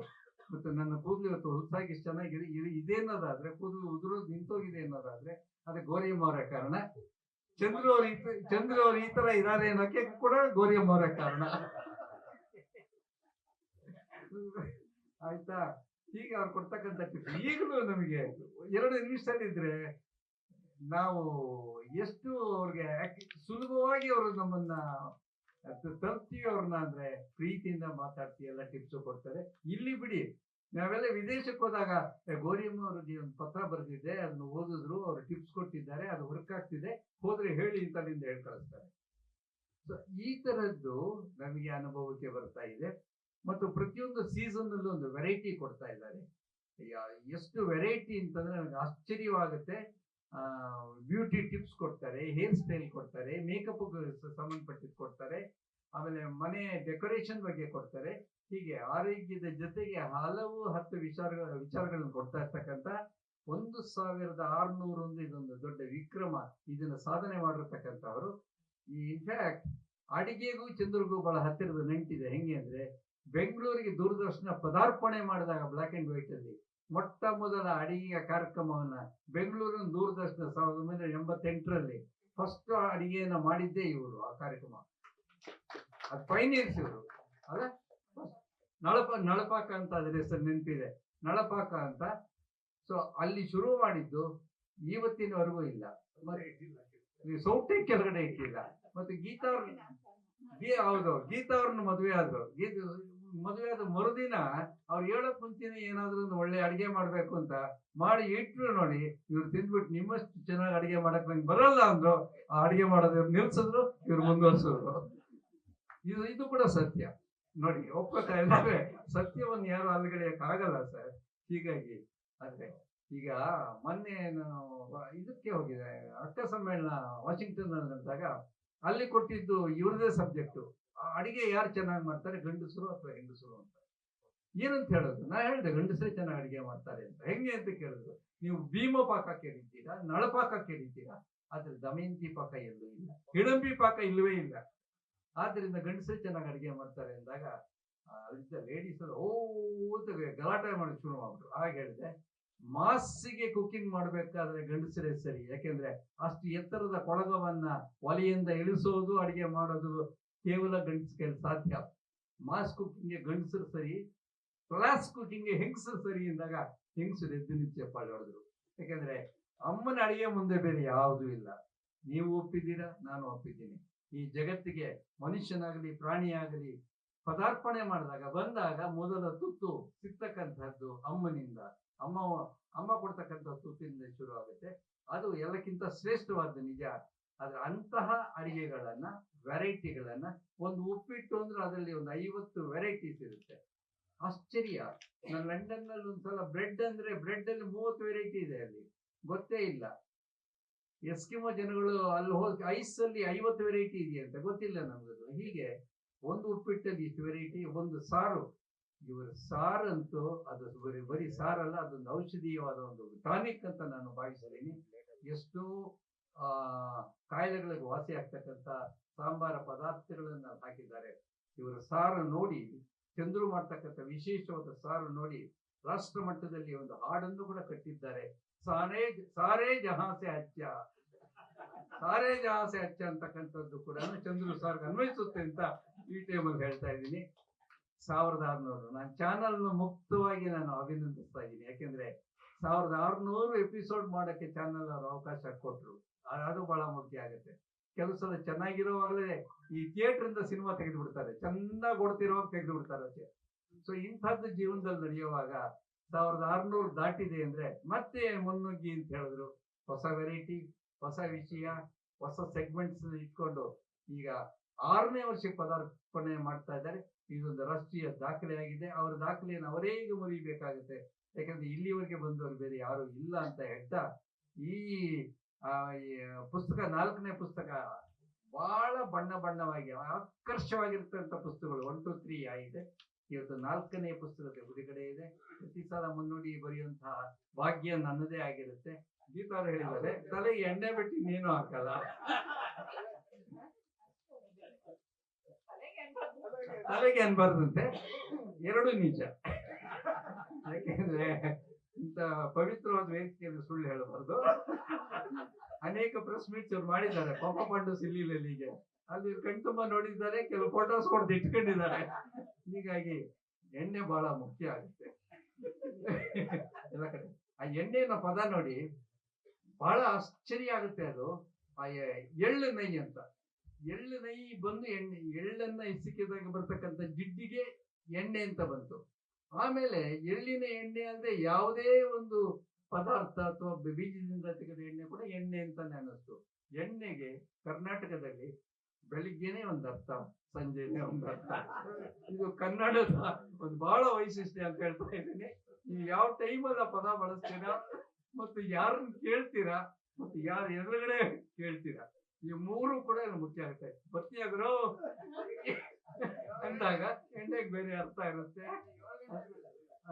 ಮತ್ತು ನನ್ನ ಕೂದಲು ಇವತ್ತು ಹುಸಾಗಿ ಇಷ್ಟು ಚೆನ್ನಾಗಿದೆ ಇದೇನೋದಾದ್ರೆ, ಕೂದಲು ಉದುರೋದು ನಿಂತೋಗಿದೆ ಅನ್ನೋದಾದ್ರೆ ಅದು ಗೌರಿಯಮ್ಮ ಅವರ ಕಾರಣ. ಚಂದ್ರು ಅವರು ಈ ತರ ಇದ್ದಾರೆ ಅನ್ನೋಕೆ ಕೂಡ ಗೌರಿಯಮ್ಮ ಅವರ ಕಾರಣ. ಆಯ್ತಾ? ಹೀಗೆ ಅವ್ರು ಕೊಡ್ತಕ್ಕಂಥ ಟಿಪ್ಸ್ ಈಗಲೂ ನಮಗೆ 2 ನಿಮಿಷದಲ್ಲಿದ್ರೆ ನಾವು ಎಷ್ಟು ಅವ್ರಿಗೆ ಸುಲಭವಾಗಿ ಅವರು ನಮ್ಮನ್ನ ತರ್ತೀವಿ. ಅವ್ರನ್ನ ಅಂದ್ರೆ ಪ್ರೀತಿಯಿಂದ ಮಾತಾಡ್ತೀವಿ, ಎಲ್ಲ ಟಿಪ್ಸ್ ಕೊಡ್ತಾರೆ. ಇಲ್ಲಿ ಬಿಡಿ, ನಾವೆಲ್ಲ ವಿದೇಶಕ್ಕೆ ಹೋದಾಗ ಗೌರಿಯಮ್ಮ ಅವ್ರಿಗೆ ಒಂದು ಪತ್ರ ಬರೆದಿದ್ದೆ, ಅದನ್ನು ಓದಿದ್ರು, ಅವ್ರು ಟಿಪ್ಸ್ ಕೊಟ್ಟಿದ್ದಾರೆ, ಅದು ವರ್ಕ್ ಆಗ್ತಿದೆ, ಹೋದ್ರೆ ಹೇಳಿ ಇಂತಲ್ಲಿಂದ ಹೇಳಿ ಕಳಿಸ್ತಾರೆ. ಸೊ ಈ ತರದ್ದು ನಮಗೆ ಅನುಭವಕ್ಕೆ ಬರ್ತಾ ಇದೆ. ಮತ್ತು ಪ್ರತಿಯೊಂದು ಸೀಸನ್ ಅಲ್ಲೂ ಒಂದು ವೆರೈಟಿ ಕೊಡ್ತಾ ಇದ್ದಾರೆ. ಎಷ್ಟು ವೆರೈಟಿ ಅಂತಂದ್ರೆ ನನಗೆ ಆಶ್ಚರ್ಯವಾಗುತ್ತೆ. ಬ್ಯೂಟಿ ಟಿಪ್ಸ್ ಕೊಡ್ತಾರೆ, ಹೇರ್ ಸ್ಟೈಲ್ ಕೊಡ್ತಾರೆ, ಮೇಕಪ್ ಸಂಬಂಧಪಟ್ಟಿದ್ದು ಕೊಡ್ತಾರೆ, ಆಮೇಲೆ ಮನೆ ಡೆಕೋರೇಷನ್ ಬಗ್ಗೆ ಕೊಡ್ತಾರೆ. ಹೀಗೆ ಆರೋಗ್ಯದ ಜೊತೆಗೆ ಹಲವು 10 ವಿಚಾರಗಳನ್ನು ಕೊಡ್ತಾ ಇರ್ತಕ್ಕಂಥ 1600 ಇದೊಂದು ದೊಡ್ಡ ವಿಕ್ರಮ. ಇದನ್ನ ಸಾಧನೆ ಮಾಡಿರ್ತಕ್ಕಂಥವರು. ಈ ಇನ್ಫ್ಯಾಕ್ಟ್ ಅಡಿಗೆಗೂ ಚಂದ್ರಗೂ ಬಹಳ ಹತ್ತಿರದ ನಂಟಿದೆ. ಹೆಂಗೆ ಅಂದ್ರೆ, ಬೆಂಗಳೂರಿಗೆ ದೂರದರ್ಶನ ಪದಾರ್ಪಣೆ ಮಾಡಿದಾಗ ಬ್ಲಾಕ್ ಅಂಡ್ ವೈಟ್ ಅಲ್ಲಿ ಮೊಟ್ಟ ಮೊದಲ ಅಡಿಗೆಯ ಕಾರ್ಯಕ್ರಮವನ್ನ ಬೆಂಗಳೂರಿನ ದೂರದರ್ಶನ 1988ರಲ್ಲಿ ಫಸ್ಟ್ ಅಡಿಗೆಯನ್ನ ಮಾಡಿದ್ದೇ ಇವರು. ಆ ಕಾರ್ಯಕ್ರಮ ಅದು ಪೈನಿಯರ್ಸ್ ಇವರು ಅಲ್ಲ. ನಳಪಾಕ ಅಂತ ಅದ್ರ ಹೆಸರು ನೆನಪಿದೆ, ನಳಪಾಕ ಅಂತ. ಸೊ ಅಲ್ಲಿ ಶುರು ಮಾಡಿದ್ದು ಇವತ್ತಿನವರೆಗೂ ಇಲ್ಲ. ಸೌಟೆ ಕೆಳಗಡೆ ಇಟ್ಟಿಲ್ಲ. ಮತ್ತೆ ಗೀತಾ ಹೌದು, ಗೀತಾ ಅವ್ರನ್ನ ಮದುವೆ ಆದ್ರು. ಮದುವೆ ಆದ ಮರುದಿನ ಅವ್ರು ಹೇಳಕ್ ಮುಂಚೆನೆ ಏನಾದ್ರು ಒಂದು ಒಳ್ಳೆ ಅಡಿಗೆ ಮಾಡ್ಬೇಕು ಅಂತ ಮಾಡಿ ಇಟ್ರು. ನೋಡಿ, ಇವ್ರು ತಿಂದ್ಬಿಟ್ಟು ನಿಮ್ಮಷ್ಟು ಚೆನ್ನಾಗಿ ಅಡಿಗೆ ಮಾಡಕ್ ನಂಗೆ ಬರಲ್ಲ ಅಂದ್ರು. ಆ ಅಡಿಗೆ ಮಾಡೋದು ನಿಲ್ಸಿದ್ರು, ಇವ್ರು ಮುಂದುವರ್ಸಿದ್ರು. ಇದು ಕೂಡ ಸತ್ಯ. ನೋಡಿ, ಒಪ್ಪತ್ತಾ ಇದ್ದಾರೆ, ಸತ್ಯವನ್ನು ಯಾರು ಅಲ್ಗಡೆಯಕ್ ಆಗಲ್ಲ ಸರ್. ಹೀಗಾಗಿ ಅಂದ್ರೆ ಈಗ ಮೊನ್ನೆ ಇದಕ್ಕೆ ಹೋಗಿದೆ, ಅಕ್ಕ ಸಮ್ಮೇಳನ ವಾಷಿಂಗ್ಟನ್ ಅಲ್ಲಿ ನಡೆದಾಗ ಅಲ್ಲಿ ಕೊಟ್ಟಿದ್ದು ಇವ್ರದೇ ಸಬ್ಜೆಕ್ಟು, ಅಡಿಗೆ ಯಾರು ಚೆನ್ನಾಗಿ ಮಾಡ್ತಾರೆ, ಗಂಡಸರು ಅಥವಾ ಹೆಂಗಸರು ಅಂತ. ಏನಂತ ಹೇಳೋದು? ನಾ ಹೇಳಿದೆ ಗಂಡಸರೇ ಚೆನ್ನಾಗಿ ಅಡಿಗೆ ಮಾಡ್ತಾರೆ ಅಂತ. ಹೆಂಗೆ ಅಂತ ಕೇಳಿದ್ರು. ನೀವು ಭೀಮ ಪಾಕ ಕೇಳಿದ್ದೀರಾ, ನಳಪಾಕ ಕೇಳಿದ್ದೀರಾ, ಆದ್ರೆ ದಮಯಂತಿ ಪಾಕ ಎಲ್ಲೂ ಇಲ್ಲ, ಹಿಡಂಬಿ ಪಾಕ ಇಲ್ಲವೇ ಇಲ್ಲ. ಆದ್ರಿಂದ ಗಂಡಸರೇ ಚೆನ್ನಾಗಿ ಅಡಿಗೆ ಮಾಡ್ತಾರೆ ಅಂದಾಗ ಅಲ್ಲಿದ್ದ ಲೇಡೀಸ್ ಗಲಾಟೆ ಮಾಡಿ ಶುರು ಮಾಡ್ಬಿಟ್ರು. ಹಾಗೆ ಹೇಳಿದೆ, ಮಾಸ್ಸಿಗೆ ಕುಕಿಂಗ್ ಮಾಡ್ಬೇಕಾದ್ರೆ ಗಂಡಸರೇ ಸರಿ. ಯಾಕೆಂದ್ರೆ ಅಷ್ಟು ಎತ್ತರದ ಕೊಳಗವನ್ನ ಒಲೆಯಿಂದ ಇಳಿಸೋದು, ಅಡಿಗೆ ಮಾಡೋದು ಕೇವಲ ಗಂಡಸ ಕೈಲಿ ಸಾಧ್ಯ. ಮಾಸ್ ಕುಕಿಂಗ್ಗೆ ಗಂಡಸರು ಸರಿ, ಕ್ಲಾಸ್ ಕುಕಿಂಗ್ಗೆ ಹೆಂಗಸರು ಸರಿ ಎಂದಾಗ ಹೆಂಗಸರು ಎದ್ದು ನಿಂತು ಚಪ್ಪಾಳೆ ಹೊಡೆದ್ರು. ಯಾಕೆಂದ್ರೆ ಅಮ್ಮನ ಅಡಿಗೆ ಮುಂದೆ ಬೇರೆ ಯಾವುದೂ ಇಲ್ಲ. ನೀವು ಒಪ್ಪಿದ್ದೀರಾ, ನಾನು ಒಪ್ಪಿದ್ದೀನಿ. ಈ ಜಗತ್ತಿಗೆ ಮನುಷ್ಯನಾಗಲಿ ಪ್ರಾಣಿಯಾಗಲಿ ಪದಾರ್ಪಣೆ ಬಂದಾಗ ಮೊದಲ ತುತ್ತು ಸಿಗ್ತಕ್ಕಂಥದ್ದು ಅಮ್ಮನಿಂದ. ಅಮ್ಮ ಕೊಡ್ತಕ್ಕಂಥ ತುತ್ತಿನಿಂದ ಶುರು ಆಗುತ್ತೆ. ಅದು ಎಲ್ಲಕ್ಕಿಂತ ಶ್ರೇಷ್ಠವಾದ ನಿಜ. ಆದ್ರೆ ಅಂತಹ ಅಡಿಗೆಗಳನ್ನ, ವೆರೈಟಿಗಳನ್ನ, ಒಂದು ಉಪ್ಪಿಟ್ಟು ಅಂದ್ರೆ ಅದರಲ್ಲಿ ಒಂದು 50 ವೆರೈಟೀಸ್ ಇರುತ್ತೆ. ಆಶ್ಚರ್ಯ. ನಾನು ಲಂಡನ್ ನಲ್ಲಿ ಒಂದ್ಸಲ ಬ್ರೆಡ್ ಅಂದ್ರೆ ಬ್ರೆಡ್ ಅಲ್ಲಿ 30 ವೆರೈಟಿ ಇದೆ, ಅಲ್ಲಿ ಗೊತ್ತೇ ಇಲ್ಲ. ಎಸ್ಕಿಮೋ ಜನಗಳು ಅಲ್ಲಿ ಹೋಗಿ ಐಸ್ ಅಲ್ಲಿ 50 ವೆರೈಟಿ ಇದೆಯಂತ, ಗೊತ್ತಿಲ್ಲ ನಮ್ಗದು. ಹೀಗೆ ಒಂದು ಉಪ್ಪಿಟ್ಟಲ್ಲಿ ಇಷ್ಟು ವೆರೈಟಿ. ಒಂದು ಸಾರು, ಇವರ ಸಾರಂತೂ ಅದು ಬರೀ ಸಾರಲ್ಲ, ಅದೊಂದು ಔಷಧೀಯವಾದ ಒಂದು ಟಾನಿಕ್ ಅಂತ ನಾನು ಭಾವಿಸಿದ್ದೀನಿ. ಎಷ್ಟೋ ಕಾಯಿಲೆಗಳಿಗೆ ವಾಸಿ ಆಗ್ತಕ್ಕಂಥ ಸಾಂಬಾರ ಪದಾರ್ಥಗಳನ್ನ ಹಾಕಿದ್ದಾರೆ. ಇವರ ಸಾರು ನೋಡಿ, ಚಂದ್ರು ಮಾಡ್ತಕ್ಕಂಥ ವಿಶೇಷವಾದ ಸಾರು ನೋಡಿ ರಾಷ್ಟ್ರ ಮಟ್ಟದಲ್ಲಿ ಒಂದು ಹಾಡನ್ನು ಕೂಡ ಕಟ್ಟಿದ್ದಾರೆ. ಸಾರೇ ಜಹಾಸೆ ಅಚ್ಚ, ಸಾರೇ ಜಹಾಸೆ ಅಚ್ಚ ಅಂತಕ್ಕಂಥದ್ದು ಕೂಡ ಚಂದ್ರು ಸಾರ್ಗೆ ಅನ್ವಯಿಸುತ್ತೆ ಅಂತ ಈ ಟೈಮಲ್ಲಿ ಹೇಳ್ತಾ ಇದ್ದೀನಿ. 1600 ನಾನು ಚಾನಲ್ನ ಮುಕ್ತವಾಗಿ ನಾನು ಅಭಿನಂದಿಸ್ತಾ ಇದ್ದೀನಿ. ಯಾಕೆಂದ್ರೆ 1600 ಎಪಿಸೋಡ್ ಮಾಡಕ್ಕೆ ಚಾನಲ್ ಅವರು ಅವಕಾಶ ಕೊಟ್ಟರು. ಅದು ಬಹಳ ಮುಖ್ಯ ಆಗುತ್ತೆ. ಕೆಲವು ಸಲ ಚೆನ್ನಾಗಿರೋವಾಗಲೇ ಈ ಥಿಯೇಟರ್ ಇಂದ ಸಿನಿಮಾ ತೆಗೆದು ಬಿಡ್ತಾರೆ, ಚೆನ್ನಾಗಿ ಓಡ್ತಿರೋವಾಗ ತೆಗೆದು ಬಿಡ್ತಾರೆ. ಸೊ ಇಂಥದ್ದು ಜೀವನದಲ್ಲಿ ನಡೆಯುವಾಗ 1600 ದಾಟಿದೆ ಅಂದ್ರೆ ಮತ್ತೆ ಮುನ್ನುಗ್ಗಿ ಅಂತ ಹೇಳಿದ್ರು. ಹೊಸ ವೆರೈಟಿ, ಹೊಸ ವಿಷಯ, ಹೊಸ ಸೆಗ್ಮೆಂಟ್ಸ್ ಇಟ್ಕೊಂಡು ಈಗ 6ನೇ ವರ್ಷಕ್ಕೆ ಪದಾರ್ಪಣೆ ಮಾಡ್ತಾ ಇದ್ದಾರೆ. ಇದೊಂದು ರಾಷ್ಟ್ರೀಯ ದಾಖಲೆ ಆಗಿದೆ. ಅವರ ದಾಖಲೆಯನ್ನು ಅವರೇ ಈಗ ಮುರಿಬೇಕಾಗುತ್ತೆ. ಯಾಕಂದ್ರೆ ಇಲ್ಲಿವರೆಗೆ ಬಂದವರು ಬೇರೆ ಯಾರು ಇಲ್ಲ ಅಂತ ಹೇಳ್ತಾ, ಈ ಪುಸ್ತಕ 4ನೇ ಪುಸ್ತಕ ಬಹಳ ಬಣ್ಣವಾಗಿ ಆಕರ್ಷವಾಗಿರ್ತಕ್ಕಂಥ ಪುಸ್ತಕಗಳು 1, 2, 3 ಆಗಿದೆ. ಇವತ್ತು 4ನೇ ಪುಸ್ತಕದ ಬಿಡುಗಡೆ ಇದೆ. ಪ್ರತಿ ಸಲ ಮುನ್ನುಡಿ ಬರೆಯುವಂತಹ ಭಾಗ್ಯ ನನ್ನದೇ ಆಗಿರುತ್ತೆ. ಗೀತಾ ಹೇಳಿದ್ದಾರೆ, ತಲೆಗೆ ಎಣ್ಣೆ ಬಿಟ್ಟು ಇನ್ನೇನು ಹಾಕಲ್ಲ. ತಲೆಗೆ ಅನ್ಬಾರ್ದಂತೆ, ಎರಡು ನಿಜ. ಯಾಕೆಂದ್ರೆ ಇಂತ ಪವಿತ್ರವಾದ ವೇದಿಕೆಯಲ್ಲಿ ಸುಳ್ಳು ಹೇಳಬಾರ್ದು. ಅನೇಕ ಪ್ರೆಸ್ ಮೀಟ್ಸ್ ಅವ್ರು ಮಾಡಿದ್ದಾರೆ. ಪಾಪ ಪಂಡು ಸಿಲ್ಲಿಗೆ ಅಲ್ಲಿ ಕಣ್ತುಂಬ ನೋಡಿದ್ದಾರೆ, ಕೆಲವು ಫೋಟೋಸ್ ಹೊಡೆದು ಇಟ್ಕೊಂಡಿದ್ದಾರೆ. ಹೀಗಾಗಿ ಎಣ್ಣೆ ಬಹಳ ಮುಖ್ಯ ಆಗುತ್ತೆ ಎಲ್ಲ ಕಡೆ. ಆ ಎಣ್ಣೆನ ಪದ ನೋಡಿ ಬಹಳ ಆಶ್ಚರ್ಯ ಆಗುತ್ತೆ. ಅದು ಆ ಎಳ್ಳು ನೈ ಅಂತ, ಎಳ್ಳು ನೈ ಬಂದು ಎಳ್ಳನ್ನ ಸಿಕ್ಕಿದಾಗ ಬರ್ತಕ್ಕಂಥ ಜಿಡ್ಡಿಗೆ ಎಣ್ಣೆ ಅಂತ ಬಂತು. ಆಮೇಲೆ ಎಳ್ಳಿನ ಎಣ್ಣೆ ಅಂದ್ರೆ ಯಾವುದೇ ಒಂದು ಪದಾರ್ಥ ಅಥವಾ ಬೀಜದಿಂದ ತೆಗೆದ ಎಣ್ಣೆ ಕೂಡ ಎಣ್ಣೆ ಅಂತಾನೆ ಅನ್ನಿಸ್ತು. ಎಣ್ಣೆಗೆ ಕರ್ನಾಟಕದಲ್ಲಿ ಬೆಳಿಗ್ಗೆನೆ ಒಂದು ಅರ್ಥ, ಸಂಜೆನೆ ಒಂದು ಅರ್ಥ. ಇದು ಕನ್ನಡದ ಒಂದು ಬಹಳ ವೈಶಿಷ್ಟ್ಯ ಅಂತ ಹೇಳ್ತಾ ಇದ್ದೀನಿ. ನೀವು ಯಾವ ಟೈಮಲ್ಲಿ ಆ ಪದ ಬಳಸ್ತೀರಾ ಮತ್ತು ಯಾರನ್ನ ಕೇಳ್ತೀರಾ ಮತ್ತೆ ಯಾರು ಎದುರುಗಡೆ ಕೇಳ್ತೀರಾ, ಈ ಮೂರು ಕೂಡ ಮುಖ್ಯ ಆಗುತ್ತೆ. ಬರ್ತೀಯಾಗ್ರು ಅಂದಾಗ ಎಣ್ಣೆಗೆ ಬೇರೆ ಅರ್ಥ ಇರುತ್ತೆ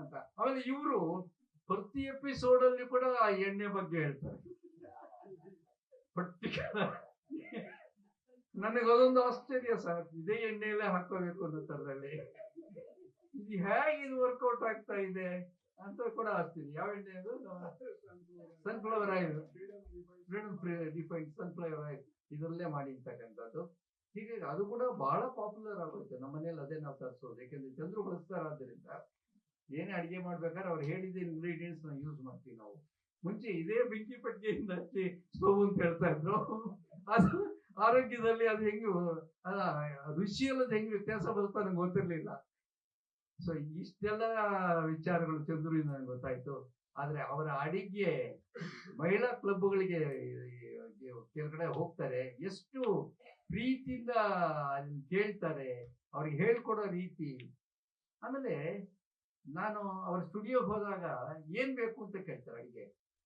ಅಂತ. ಆಮೇಲೆ ಇವರು ಪ್ರತಿ ಎಪಿಸೋಡ್ ಅಲ್ಲಿ ಕೂಡ ಆ ಎಣ್ಣೆ ಬಗ್ಗೆ ಹೇಳ್ತಾರೆ. ಪರ್ಟಿಕ್ಯುಲರ್ ನನಗೆ ಅದೊಂದು ಆಶ್ಚರ್ಯ ಸರ್, ಇದೇ ಎಣ್ಣೆಯಲ್ಲೇ ಹಾಕೋಬೇಕು ಅನ್ನೋ ತರದಲ್ಲಿ ಇದು ಹೇಗೆ ಇದು ವರ್ಕೌಟ್ ಆಗ್ತಾ ಇದೆ ಅಂತ ಕೂಡ ಆಶ್ಚರ್ಯ. ಯಾವ ಎಣ್ಣೆ ಅದು? Sunflower oil, freedom defined sunflower oil, ಇದರಲ್ಲೇ ಮಾಡಿರ್ತಕ್ಕಂಥದ್ದು. ಹೀಗಾಗಿ ಅದು ಕೂಡ ಬಹಳ ಪಾಪ್ಯುಲರ್ ಆಗೋಯ್ತು ನಮ್ಮ ಮನೇಲಿ. ಅದೇ ನಾವು ತರಿಸೋದು, ಯಾಕೆಂದ್ರೆ ಚಂದ್ರು ಬಳಸ್ತಾರಾದ್ರಿಂದ ಏನೇ ಅಡಿಗೆ ಮಾಡ್ಬೇಕಾದ್ರೆ ಅವ್ರು ಹೇಳಿದ ಇಂಗ್ರೀಡಿಯೆಂಟ್ಸ್ ನಾವು ಯೂಸ್ ಮಾಡ್ತೀವಿ. ನಾವು ಮುಂಚೆ ಇದೇ ಬೆಂಕಿ ಪಟ್ಟಿಗೆಯಿಂದ ಹಚ್ಚಿ ಸ್ಟೋವ್ ಅಂತ ಹೇಳ್ತಾ ಇದ್ರು. ಅದು ಆರೋಗ್ಯದಲ್ಲಿ ಅದು ಹೆಂಗೆ ರುಚಿಯಲ್ಲಿ ಹೆಂಗೆ ವ್ಯತ್ಯಾಸ ಬರುತ್ತಾ ನಂಗೆ ಗೊತ್ತಿರ್ಲಿಲ್ಲ. ಸೊ ಇಷ್ಟೆಲ್ಲ ವಿಚಾರಗಳು ಚಂದ್ರುವಿನ ನನಗೆ ಗೊತ್ತಾಯ್ತು. ಆದ್ರೆ ಅವರ ಅಡಿಗೆ ಮಹಿಳಾ ಕ್ಲಬ್ಗಳಿಗೆ ಕೆಳಗಡೆ ಹೋಗ್ತಾರೆ, ಎಷ್ಟು ಪ್ರೀತಿಯಿಂದ ಕೇಳ್ತಾರೆ, ಅವ್ರಿಗೆ ಹೇಳ್ಕೊಡೋ ರೀತಿ. ಆಮೇಲೆ ನಾನು ಅವ್ರ ಸ್ಟುಡಿಯೋಗೆ ಹೋದಾಗ ಏನ್ ಬೇಕು ಅಂತ ಕೇಳ್ತಾರೆ. ಅಡಿಗೆ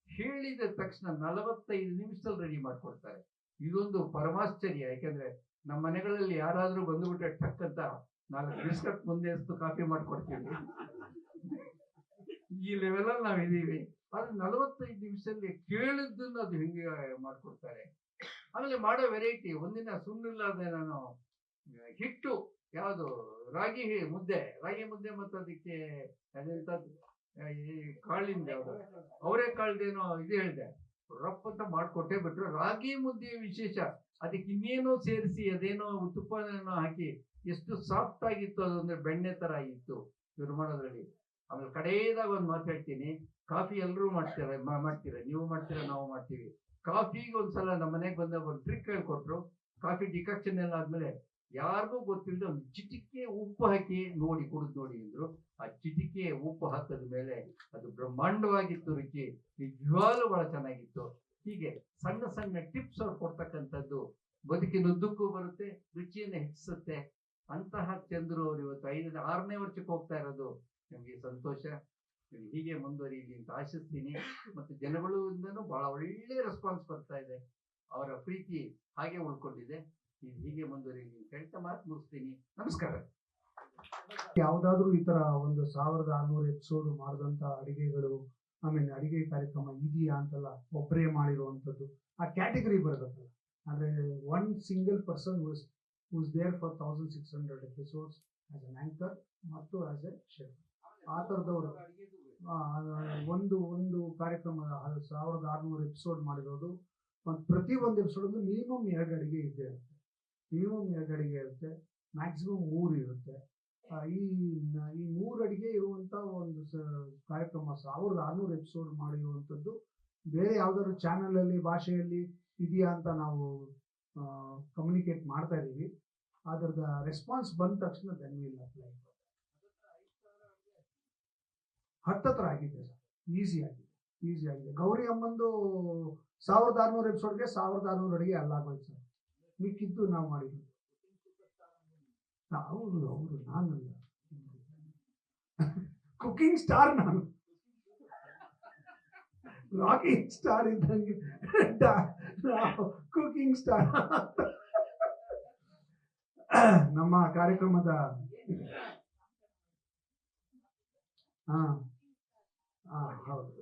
ಹೇಳಿದ ತಕ್ಷಣ 45 ನಿಮಿಷದಲ್ಲಿ ರೆಡಿ ಮಾಡ್ಕೊಡ್ತಾರೆ. ಇದೊಂದು ಪರಮಾಶ್ಚರ್ಯ. ಯಾಕೆಂದ್ರೆ ನಮ್ಮ ಮನೆಗಳಲ್ಲಿ ಯಾರಾದ್ರೂ ಬಂದುಬಿಟ್ರೆ ಟಕ್ ಅಂತ 4 ಬಿಸ್ಕಟ್ ಮುಂದೆ ಕಾಫಿ ಮಾಡ್ಕೊಡ್ತೀವಿ. ಈ ಲೆವೆಲಲ್ಲಿ ನಾವ್ ಇದೀವಿ. ಆದ್ರೆ 45 ನಿಮಿಷದಲ್ಲಿ ಕೇಳಿದ್ದನ್ನ ಅದು ಹೆಂಗೆ ಮಾಡ್ಕೊಡ್ತಾರೆ. ಆಮೇಲೆ ಮಾಡೋ ವೆರೈಟಿ. ಒಂದಿನ ಸುಮ್ಮನಿಲ್ಲದೆ ನಾನು ಹಿಟ್ಟು ಯಾವುದು ರಾಗಿ ಮುದ್ದೆ ಮತ್ತು ಅದಕ್ಕೆ ಈ ಕಾಳಿಂದ ಯಾವುದು ಅವರೇ ಕಾಳ್ದೇನೋ ಇದು ಹೇಳಿದೆ, ರಪ್ಪ ಅಂತ ಮಾಡ್ಕೊಟ್ಟೆ ಬಿಟ್ರು. ರಾಗಿ ಮುದ್ದೆ ವಿಶೇಷ, ಅದಕ್ಕೆ ಇನ್ನೇನೋ ಸೇರಿಸಿ ಅದೇನೋ ತುಪ್ಪನೇನೋ ಹಾಕಿ ಎಷ್ಟು ಸಾಫ್ಟ್ ಆಗಿತ್ತು ಅದು, ಅಂದ್ರೆ ಬೆಣ್ಣೆ ತರ ಆಗಿತ್ತು ಇವ್ರು ಮಾಡೋದ್ರಲ್ಲಿ. ಆಮೇಲೆ ಕಡೆಯದಾಗ ಒಂದು ಮಾತು ಹೇಳ್ತೀನಿ, ಕಾಫಿ ಎಲ್ಲರೂ ಮಾಡ್ತೀರಾ, ನೀವು ಮಾಡ್ತೀರಾ, ನಾವು ಮಾಡ್ತೀವಿ. ಕಾಫಿಗೆ ಒಂದ್ಸಲ ನಮ್ಮ ಮನೆಗೆ ಬಂದಾಗ ಒಂದು ಟ್ರಿಕ್ ಹೇಳ್ಕೊಟ್ರು. ಕಾಫಿ ಡಿಕಾಕ್ಷನ್ ಎಲ್ಲ ಆದ್ಮೇಲೆ ಯಾರಿಗೂ ಗೊತ್ತಿಲ್ಲದೆ ಒಂದು ಚಿಟಿಕೆ ಉಪ್ಪು ಹಾಕಿ ಕುಡಿದು ನೋಡಿ ಅಂದ್ರು. ಆ ಚಿಟಿಕೆ ಉಪ್ಪು ಹಾಕದ ಮೇಲೆ ಅದು ಬ್ರಹ್ಮಾಂಡವಾಗಿತ್ತು ರುಚಿ, ನಿಜವಾಗ್ಲೂ ಬಹಳ ಚೆನ್ನಾಗಿತ್ತು. ಹೀಗೆ ಸಣ್ಣ ಸಣ್ಣ ಟಿಪ್ಸ್ ಅವ್ರು ಕೊಡ್ತಕ್ಕಂಥದ್ದು ಬದುಕಿನುದ್ದಕ್ಕೂ ಬರುತ್ತೆ, ರುಚಿಯನ್ನು ಹೆಚ್ಚಿಸುತ್ತೆ. ಅಂತಹ ಚಂದ್ರು ಅವರು ಇವತ್ತು 6ನೇ ವರ್ಷಕ್ಕೆ ಹೋಗ್ತಾ ಇರೋದು ನಿಮ್ಗೆ ಸಂತೋಷ. ಹೀಗೆ ಮುಂದುವರಿಯಲಿ ಅಂತ ಆಶಿಸ್ತೀನಿ. ಮತ್ತು ಜನಗಳಿಂದನೂ ಬಹಳ ಒಳ್ಳೆ ರೆಸ್ಪಾನ್ಸ್ ಬರ್ತಾ ಇದೆ. ಅವರ ಪ್ರೀತಿ ಹಾಗೆ ಉಳ್ಕೊಂಡಿದೆ. ಹೀಗೆ ಮುಂದುವರಿಯಲಿ ಅಂತ ಹೇಳ್ತಾ ಮಾತು ಮುಗಿಸ್ತೀನಿ. ನಮಸ್ಕಾರ. ಯಾವ್ದಾದ್ರು ಈ ತರ ಒಂದು 1600 ಎಪಿಸೋಡ್ ಮಾಡಿದಂತ ಅಡಿಗೆಗಳು, ಆಮೇಲೆ ಅಡಿಗೆ ಕಾರ್ಯಕ್ರಮ ಇದೆಯಾ ಅಂತೆಲ್ಲ ಒಬ್ಬರೇ ಮಾಡಿರುವಂತದ್ದು ಆ ಕ್ಯಾಟಗರಿ ಬರಬೇಕಲ್ಲ. ಅಂದ್ರೆ one single person who's there for 1600 episodes as an anchor ಮತ್ತು as a chef. ಆ ಥರದವರು ಒಂದು ಕಾರ್ಯಕ್ರಮ 1600 ಎಪಿಸೋಡ್ ಮಾಡಿರೋದು. ಪ್ರತಿ ಒಂದು ಎಪಿಸೋಡಲ್ಲೂ ಮಿನಿಮಮ್ 2 ಅಡಿಗೆ ಇದ್ದೇ ಇರುತ್ತೆ. ಮ್ಯಾಕ್ಸಿಮಮ್ 3 ಇರುತ್ತೆ. ಈ 3 ಅಡಿಗೆ ಇರುವಂತ ಒಂದು ಕಾರ್ಯಕ್ರಮ 1600 ಎಪಿಸೋಡ್ ಮಾಡಿರುವಂಥದ್ದು ಬೇರೆ ಯಾವ್ದಾದ್ರು ಚಾನಲ್ ಅಲ್ಲಿ ಭಾಷೆಯಲ್ಲಿ ಇದೆಯಾ ಅಂತ ನಾವು ಕಮ್ಯುನಿಕೇಟ್ ಮಾಡ್ತಾ ಇದೀವಿ. ಅದ್ರದ ರೆಸ್ಪಾನ್ಸ್ ಬಂದ ತಕ್ಷಣ ದೆನ್ ವಿಲ್ ಅಪ್ಲೈ. 10 ಆಗಿದೆ ಸರ್, ಈಸಿ ಆಗಿದೆ. ಗೌರಿ ಅಮ್ಮಂದು 1600 ಎಪಿಸೋಡ್ಗೆ 1600 ಅಡಿಗೆ ಅಲ್ಲಾಗೋಯ್ತು ಸರ್. ಮಿಕ್ಕಿದ್ದು ನಾವು ಮಾಡಿದ್ವಿ. ಅವರು ನಾನಲ್ಲ, ಕುಕಿಂಗ್ ಸ್ಟಾರ್ ನಾನು, ರಾಕಿಂಗ್ ಸ್ಟಾರ್ ಇದ್ದಂಗೆ ಕುಕಿಂಗ್ ಸ್ಟಾರ್. ನಮ್ಮ ಕಾರ್ಯಕ್ರಮದ ಹೌದು,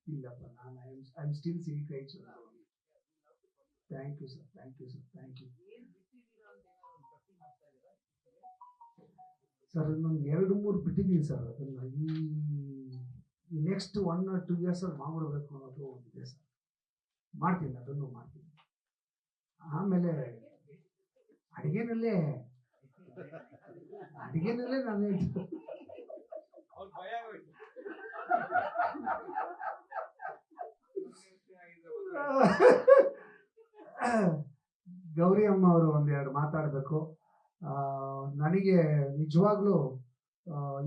ಇಲ್ಲಪ್ಪ, ನಾನು ಐ ಆಮ್ ಸ್ಟಿಲ್ ಸಿಂಗ್ ಕೈ ಚಂದ್ರ. Thank you sir. ಸರ್ ನಾನು 2-3 ಬಿಟ್ಟಿದ್ದೀನಿ ಸರ್. ಅದನ್ನ ಈ ನೆಕ್ಸ್ಟ್ 1 or 2 years ಅಲ್ಲಿ ಮಾಡ್ಬಿಡ್ಬೇಕು ಅನ್ನೋದು ಇದೆ ಸರ್. ಅದನ್ನು ಮಾಡ್ತೀನಿ. ಆಮೇಲೆ ಅಡಿಗೆನಲ್ಲೇ ನಾನು ಗೌರಿ ಅಮ್ಮ ಅವರು 1-2 ಮಾತಾಡಬೇಕು. ನನಗೆ ನಿಜವಾಗ್ಲೂ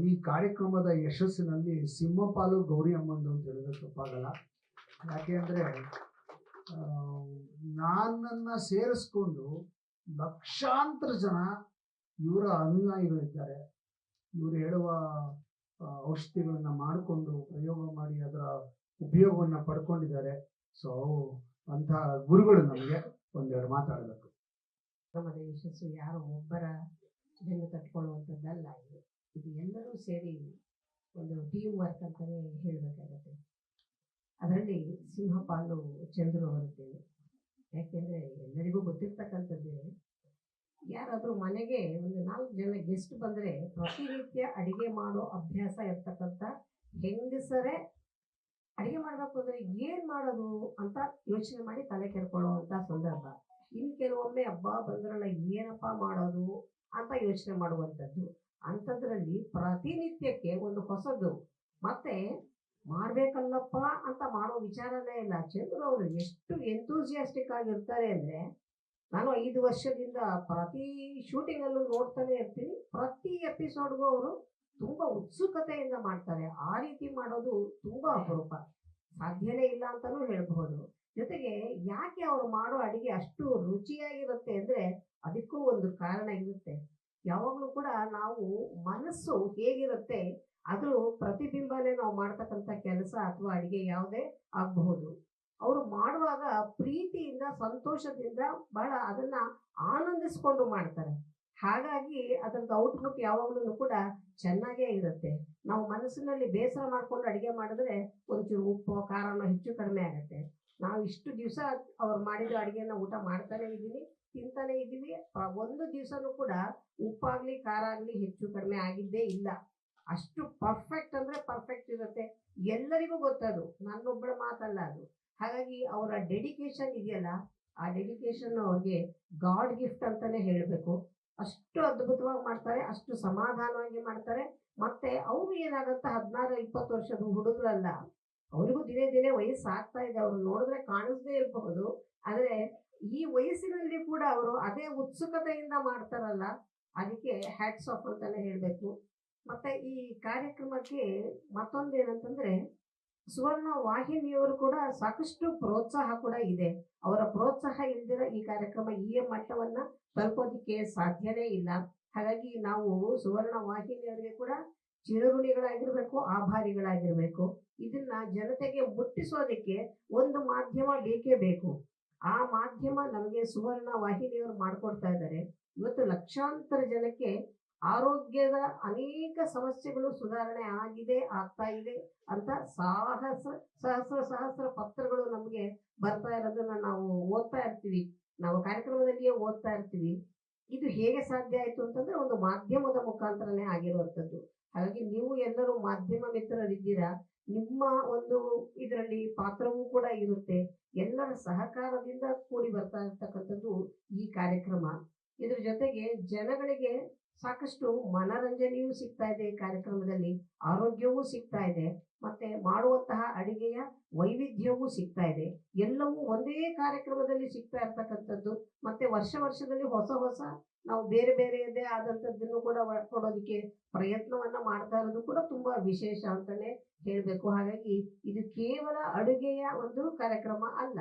ಈ ಕಾರ್ಯಕ್ರಮದ ಯಶಸ್ಸಿನಲ್ಲಿ ಸಿಂಹಪಾಲು ಗೌರಿ ಅಮ್ಮಂದು ಅಂತ ಹೇಳಿದ್ರೆ ತಪ್ಪಾಗಲ್ಲ. ಯಾಕೆ ಅಂದರೆ ನನ್ನನ್ನು ಸೇರಿಸ್ಕೊಂಡು ಲಕ್ಷಾಂತರ ಜನ ಇವರ ಅನುಯಾಯಿಗಳಿದ್ದಾರೆ. ಇವರು ಹೇಳುವ ಔಷಧಿಗಳನ್ನ ಮಾಡಿಕೊಂಡು ಪ್ರಯೋಗ ಮಾಡಿ ಅದರ ಉಪಯೋಗವನ್ನು ಪಡ್ಕೊಂಡಿದ್ದಾರೆ. ಸೊ ಅಂಥ ಗುರುಗಳು ನಮಗೆ ಒಂದೆರಡು ಮಾತಾಡಬೇಕು. ಕ್ರಮದ ಯಶಸ್ಸು ಯಾರೋ ಒಬ್ಬರ ಬೆನ್ನು ತಟ್ಕೊಳ್ಳುವಂಥದ್ದಲ್ಲ. ಇದು ಎಲ್ಲರೂ ಸೇರಿ ಒಂದು ಟೀಮ್ ವರ್ಕ್ ಅಂತಲೇ ಹೇಳಬೇಕಾಗತ್ತೆ. ಅದರಲ್ಲಿ ಸಿಂಹಪಾಲು ಚಂದ್ರು ಅವರಿದ್ದೇನೆ. ಯಾಕೆಂದರೆ ಎಲ್ಲರಿಗೂ ಗೊತ್ತಿರ್ತಕ್ಕಂಥದ್ದೇ, ಯಾರಾದರೂ ಮನೆಗೆ ಒಂದು 4 ಜನ ಗೆಸ್ಟ್ ಬಂದರೆ ಪ್ರತಿನಿತ್ಯ ಅಡಿಗೆ ಮಾಡೋ ಅಭ್ಯಾಸ ಇರ್ತಕ್ಕಂಥ ಹೆಂಗಸರೇ ಅಡಿಗೆ ಮಾಡಬೇಕು ಅಂದರೆ ಏನು ಮಾಡೋದು ಅಂತ ಯೋಚನೆ ಮಾಡಿ ತಲೆ ಕೆಡ್ಕೊಳ್ಳುವಂಥ ಸಂದರ್ಭ. ಇನ್ನು ಕೆಲವೊಮ್ಮೆ ಹಬ್ಬ ಬಂದ್ರಲ್ಲ ಏನಪ್ಪ ಮಾಡೋದು ಅಂತ ಯೋಚನೆ ಮಾಡುವಂಥದ್ದು. ಅಂಥದ್ರಲ್ಲಿ ಪ್ರತಿನಿತ್ಯಕ್ಕೆ ಒಂದು ಹೊಸದು ಮತ್ತೆ ಮಾಡಬೇಕಲ್ಲಪ್ಪ ಅಂತ ಮಾಡೋ ವಿಚಾರನೇ ಇಲ್ಲ. ಚಂದ್ರು ಅವರು ಎಷ್ಟು ಎಂತೂಸಿಯಾಸ್ಟಿಕ್ ಆಗಿರ್ತಾರೆ ಅಂದರೆ, ನಾನು 5 ವರ್ಷದಿಂದ ಪ್ರತಿ ಶೂಟಿಂಗಲ್ಲೂ ನೋಡ್ತಾನೆ ಇರ್ತೀನಿ. ಪ್ರತಿ ಎಪಿಸೋಡ್ಗೂ ಅವರು ತುಂಬ ಉತ್ಸುಕತೆಯಿಂದ ಮಾಡ್ತಾರೆ. ಆ ರೀತಿ ಮಾಡೋದು ತುಂಬ ಅಪರೂಪ, ಸಾಧ್ಯನೇ ಇಲ್ಲ ಅಂತಲೂ ಹೇಳ್ಬಹುದು. ಜೊತೆಗೆ ಯಾಕೆ ಅವ್ರು ಮಾಡೋ ಅಡಿಗೆ ಅಷ್ಟು ರುಚಿಯಾಗಿರುತ್ತೆ ಅಂದರೆ ಅದಕ್ಕೂ ಒಂದು ಕಾರಣ ಇರುತ್ತೆ. ಯಾವಾಗಲೂ ಕೂಡ ನಾವು ಮನಸ್ಸು ಹೇಗಿರುತ್ತೆ ಅದ್ರ ಪ್ರತಿಬಿಂಬನೇ ನಾವು ಮಾಡ್ತಕ್ಕಂಥ ಕೆಲಸ ಅಥವಾ ಅಡಿಗೆ ಯಾವುದೇ ಆಗಬಹುದು. ಅವರು ಮಾಡುವಾಗ ಪ್ರೀತಿಯಿಂದ ಸಂತೋಷದಿಂದ ಬಹಳ ಅದನ್ನ ಆನಂದಿಸ್ಕೊಂಡು ಮಾಡ್ತಾರೆ. ಹಾಗಾಗಿ ಅದರದ್ದು ಔಟ್ಪುಟ್ ಯಾವಾಗಲೂ ಕೂಡ ಚೆನ್ನಾಗೇ ಇರುತ್ತೆ. ನಾವು ಮನಸ್ಸಿನಲ್ಲಿ ಬೇಸರ ಮಾಡ್ಕೊಂಡು ಅಡಿಗೆ ಮಾಡಿದ್ರೆ ಒಂಚೂರು ಉಪ್ಪು ಖಾರನೋ ಹೆಚ್ಚು ಕಡಿಮೆ ಆಗುತ್ತೆ. ನಾವು ಇಷ್ಟು ದಿವಸ ಅವ್ರು ಮಾಡಿದ ಅಡುಗೆನ ಊಟ ಮಾಡ್ತಾನೆ ಇದ್ದೀವಿ, ತಿಂತಾನೆ ಇದ್ದೀವಿ. ಒಂದು ದಿವಸನೂ ಕೂಡ ಉಪ್ಪಾಗಲಿ ಖಾರ ಆಗಲಿ ಹೆಚ್ಚು ಕಡಿಮೆ ಆಗಿದ್ದೇ ಇಲ್ಲ. ಅಷ್ಟು ಪರ್ಫೆಕ್ಟ್ ಅಂದರೆ ಪರ್ಫೆಕ್ಟ್ ಇರುತ್ತೆ. ಎಲ್ಲರಿಗೂ ಗೊತ್ತದು, ನನ್ನೊಬ್ಬಳ ಮಾತಲ್ಲ ಅದು. ಹಾಗಾಗಿ ಅವರ ಡೆಡಿಕೇಶನ್ ಇದೆಯಲ್ಲ, ಆ ಡೆಡಿಕೇಶನ್ ಅವ್ರಿಗೆ ಗಾಡ್ ಗಿಫ್ಟ್ ಅಂತಲೇ ಹೇಳಬೇಕು. ಅಷ್ಟು ಅದ್ಭುತವಾಗಿ ಮಾಡ್ತಾರೆ, ಅಷ್ಟು ಸಮಾಧಾನವಾಗಿ ಮಾಡ್ತಾರೆ. ಮತ್ತೆ ಅವರು ಏನಾಗುತ್ತೆ, 16-20 ವರ್ಷದ ಹುಡುಗರಲ್ಲ, ಅವರಿಗೂ ದಿನೇ ದಿನೇ ವಯಸ್ಸಾಗ್ತಾ ಇದೆ. ಅವ್ರು ನೋಡಿದ್ರೆ ಕಾಣಿಸ್ದೇ ಇರಬಹುದು, ಆದರೆ ಈ ವಯಸ್ಸಿನಲ್ಲಿ ಕೂಡ ಅವರು ಅದೇ ಉತ್ಸುಕತೆಯಿಂದ ಮಾಡ್ತಾರಲ್ಲ, ಅದಕ್ಕೆ ಹ್ಯಾಟ್ಸ್ ಆಫ್ ಅಂತಾನೆ ಹೇಳಬೇಕು. ಮತ್ತೆ ಈ ಕಾರ್ಯಕ್ರಮಕ್ಕೆ ಮತ್ತೊಂದು ಏನಂತಂದ್ರೆ, ಸುವರ್ಣ ವಾಹಿನಿಯವರು ಕೂಡ ಸಾಕಷ್ಟು ಪ್ರೋತ್ಸಾಹ ಕೂಡ ಇದೆ. ಅವರ ಪ್ರೋತ್ಸಾಹ ಇಲ್ದಿರ ಈ ಕಾರ್ಯಕ್ರಮ ಈ ಮಟ್ಟವನ್ನ ತಲುಪೋದಿಕ್ಕೆ ಸಾಧ್ಯನೇ ಇಲ್ಲ. ಹಾಗಾಗಿ ನಾವು ಸುವರ್ಣ ವಾಹಿನಿಯವರಿಗೆ ಕೂಡ ಚಿರಋಣಿಗಳಾಗಿರ್ಬೇಕು, ಆಭಾರಿಗಳಾಗಿರ್ಬೇಕು. ಇದನ್ನ ಜನತೆಗೆ ಮುಟ್ಟಿಸೋದಕ್ಕೆ ಒಂದು ಮಾಧ್ಯಮ ಬೇಕೇ ಬೇಕು. ಆ ಮಾಧ್ಯಮ ನಮಗೆ ಸುವರ್ಣ ವಾಹಿನಿಯವರು ಮಾಡಿಕೊಡ್ತಾ ಇದ್ದಾರೆ. ಇವತ್ತು ಲಕ್ಷಾಂತರ ಜನಕ್ಕೆ ಆರೋಗ್ಯದ ಅನೇಕ ಸಮಸ್ಯೆಗಳು ಸುಧಾರಣೆ ಆಗ್ತಾ ಇದೆ ಅಂತ ಸಹಸ್ರ ಪತ್ರಗಳು ನಮಗೆ ಬರ್ತಾ ಇರೋದನ್ನ ನಾವು ಓದ್ತಾ ಇರ್ತೀವಿ, ನಾವು ಕಾರ್ಯಕ್ರಮದಲ್ಲಿಯೇ ಓದ್ತಾ ಇರ್ತೀವಿ. ಇದು ಹೇಗೆ ಸಾಧ್ಯ ಆಯಿತು ಅಂತಂದ್ರೆ ಒಂದು ಮಾಧ್ಯಮದ ಮುಖಾಂತರನೇ ಆಗಿರುವಂಥದ್ದು. ಹಾಗಾಗಿ ನೀವು ಎಲ್ಲರೂ ಮಾಧ್ಯಮ ಮಿತ್ರರಿದ್ದೀರಾ, ನಿಮ್ಮ ಒಂದು ಇದರಲ್ಲಿ ಪಾತ್ರವೂ ಕೂಡ ಇರುತ್ತೆ. ಎಲ್ಲರ ಸಹಕಾರದಿಂದ ಕೂಡಿ ಬರ್ತಾ ಇರ್ತಕ್ಕಂಥದ್ದು ಈ ಕಾರ್ಯಕ್ರಮ. ಇದ್ರ ಜೊತೆಗೆ ಜನಗಳಿಗೆ ಸಾಕಷ್ಟು ಮನರಂಜನೆಯೂ ಸಿಗ್ತಾ ಇದೆ ಈ ಕಾರ್ಯಕ್ರಮದಲ್ಲಿ, ಆರೋಗ್ಯವೂ ಸಿಗ್ತಾ ಇದೆ, ಮತ್ತೆ ಮಾಡುವಂತಹ ಅಡಿಗೆಯ ವೈವಿಧ್ಯವೂ ಸಿಗ್ತಾ ಇದೆ. ಎಲ್ಲವೂ ಒಂದೇ ಕಾರ್ಯಕ್ರಮದಲ್ಲಿ ಸಿಗ್ತಾ ಇರ್ತಕ್ಕಂಥದ್ದು. ಮತ್ತೆ ವರ್ಷದಲ್ಲಿ ಹೊಸ ನಾವು ಬೇರೆ ಬೇರೆಯದೇ ಆದಂಥದ್ದನ್ನು ಕೂಡ ಕೊಡೋದಕ್ಕೆ ಪ್ರಯತ್ನವನ್ನ ಮಾಡ್ತಾ ಇರೋದು ಕೂಡ ತುಂಬಾ ವಿಶೇಷ ಅಂತಾನೆ ಹೇಳಬೇಕು. ಹಾಗಾಗಿ ಇದು ಕೇವಲ ಅಡುಗೆಯ ಒಂದು ಕಾರ್ಯಕ್ರಮ ಅಲ್ಲ,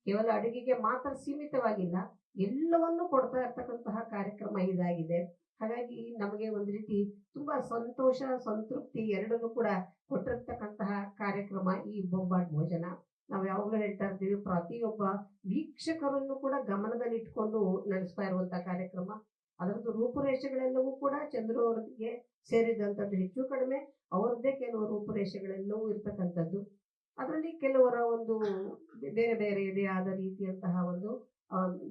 ಕೇವಲ ಅಡುಗೆಗೆ ಮಾತ್ರ ಸೀಮಿತವಾಗಿಲ್ಲ, ಎಲ್ಲವನ್ನೂ ಕೊಡ್ತಾ ಇರ್ತಕ್ಕಂತಹ ಕಾರ್ಯಕ್ರಮ ಇದಾಗಿದೆ. ಹಾಗಾಗಿ ನಮಗೆ ಒಂದು ರೀತಿ ತುಂಬಾ ಸಂತೋಷ, ಸಂತೃಪ್ತಿ ಎರಡನ್ನೂ ಕೂಡ ಕೊಟ್ಟಿರ್ತಕ್ಕಂತಹ ಕಾರ್ಯಕ್ರಮ ಈ ಬೊಂಬಾಟ್ ಭೋಜನ. ನಾವು ಯಾವಾಗಲೂ ಹೇಳ್ತಾ ಇರ್ತೀವಿ, ಪ್ರತಿಯೊಬ್ಬ ವೀಕ್ಷಕರನ್ನು ಕೂಡ ಗಮನದಲ್ಲಿ ಇಟ್ಕೊಂಡು ನಡೆಸ್ತಾ ಇರುವಂತಹ ಕಾರ್ಯಕ್ರಮ. ಅದರದ್ದು ರೂಪುರೇಷೆಗಳೆಲ್ಲವೂ ಕೂಡ ಚಂದ್ರು ಅವರಿಗೆ ಸೇರಿದಂಥದ್ದು. ಹೆಚ್ಚು ಕಡಿಮೆ ಅವರದ್ದೇ ಕೆಲವು ರೂಪುರೇಷೆಗಳೆಲ್ಲವೂ ಇರ್ತಕ್ಕಂಥದ್ದು. ಅದರಲ್ಲಿ ಕೆಲವರ ಒಂದು ಬೇರೆ ಬೇರೆಯದೇ ಆದ ರೀತಿಯಂತಹ ಒಂದು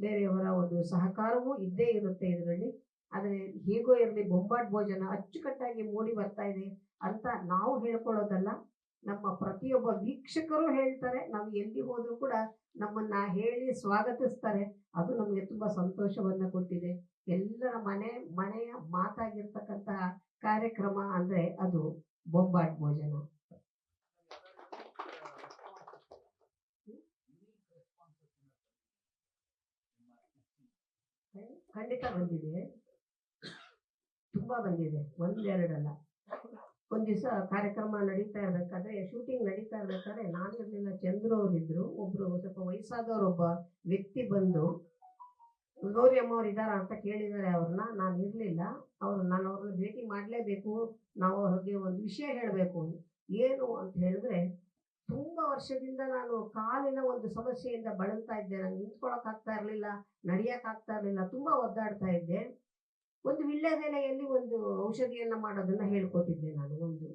ಬೇರೆಯವರ ಒಂದು ಸಹಕಾರವೂ ಇದ್ದೇ ಇರುತ್ತೆ ಇದರಲ್ಲಿ. ಆದರೆ ಹೇಗೋ ಇರಲಿ, ಬೊಂಬಾಟ್ ಭೋಜನ ಅಚ್ಚುಕಟ್ಟಾಗಿ ಮೂಡಿ ಬರ್ತಾ ಇದೆ ಅಂತ ನಾವು ಹೇಳ್ಕೊಳ್ಳೋದಲ್ಲ, ನಮ್ಮ ಪ್ರತಿಯೊಬ್ಬ ವೀಕ್ಷಕರು ಹೇಳ್ತಾರೆ. ನಾವು ಎಲ್ಲಿ ಹೋದ್ರೂ ಕೂಡ ನಮ್ಮನ್ನ ಹೇಳಿ ಸ್ವಾಗತಿಸ್ತಾರೆ. ಅದು ನಮಗೆ ತುಂಬಾ ಸಂತೋಷವನ್ನ ಕೊಟ್ಟಿದೆ. ಎಲ್ಲರ ಮನೆಯ ಮಾತಾಗಿರ್ತಕ್ಕಂತಹ ಕಾರ್ಯಕ್ರಮ ಅಂದ್ರೆ ಅದು ಬೊಂಬಾಟ್ ಭೋಜನ. ಖಂಡಿತ ಬಂದಿದೆ, ತುಂಬಾ ಬಂದಿದೆ, ಒಂದೆರಡಲ್ಲ. ಒಂದ್ ದಿವಸ ಕಾರ್ಯಕ್ರಮ ನಡೀತಾ ಇರ್ಬೇಕಾದ್ರೆ, ಶೂಟಿಂಗ್ ನಡೀತಾ ಇರ್ಬೇಕಾದ್ರೆ, ನಾನಿರ್ಲಿಲ್ಲ, ಚಂದ್ರು ಅವರಿದ್ರು. ಒಬ್ರು ಸ್ವಲ್ಪ ವಯಸ್ಸಾದವರೊಬ್ಬ ವ್ಯಕ್ತಿ ಬಂದು ಗೌರಿ ಅಮ್ಮ ಅವ್ರು ಇದ್ದಾರಾ ಅಂತ ಕೇಳಿದ್ದಾರೆ ಅವ್ರನ್ನ. ನಾನು ಇರಲಿಲ್ಲ. ನಾನು ಅವ್ರನ್ನ ಭೇಟಿ ಮಾಡಲೇಬೇಕು, ನಾವು ಅವ್ರಿಗೆ ಒಂದು ವಿಷಯ ಹೇಳಬೇಕು. ಏನು ಅಂತ ಹೇಳಿದ್ರೆ, ತುಂಬ ವರ್ಷದಿಂದ ನಾನು ಕಾಲಿನ ಒಂದು ಸಮಸ್ಯೆಯಿಂದ ಬಳಲ್ತಾ ಇದ್ದೆ. ನಂಗೆ ನಿಂತ್ಕೊಳಕ್ ಆಗ್ತಾ ಇರಲಿಲ್ಲ, ನಡಿಯಕ್ ಆಗ್ತಾ ಇರಲಿಲ್ಲ, ತುಂಬ ಒದ್ದಾಡ್ತಾ ಇದ್ದೆ. ಒಂದು ವಿಳ್ಯದೆಲೆಯಲ್ಲಿ ಒಂದು ಔಷಧಿಯನ್ನ ಮಾಡೋದನ್ನ ಹೇಳ್ಕೊಟ್ಟಿದ್ದೆ ನಾನು.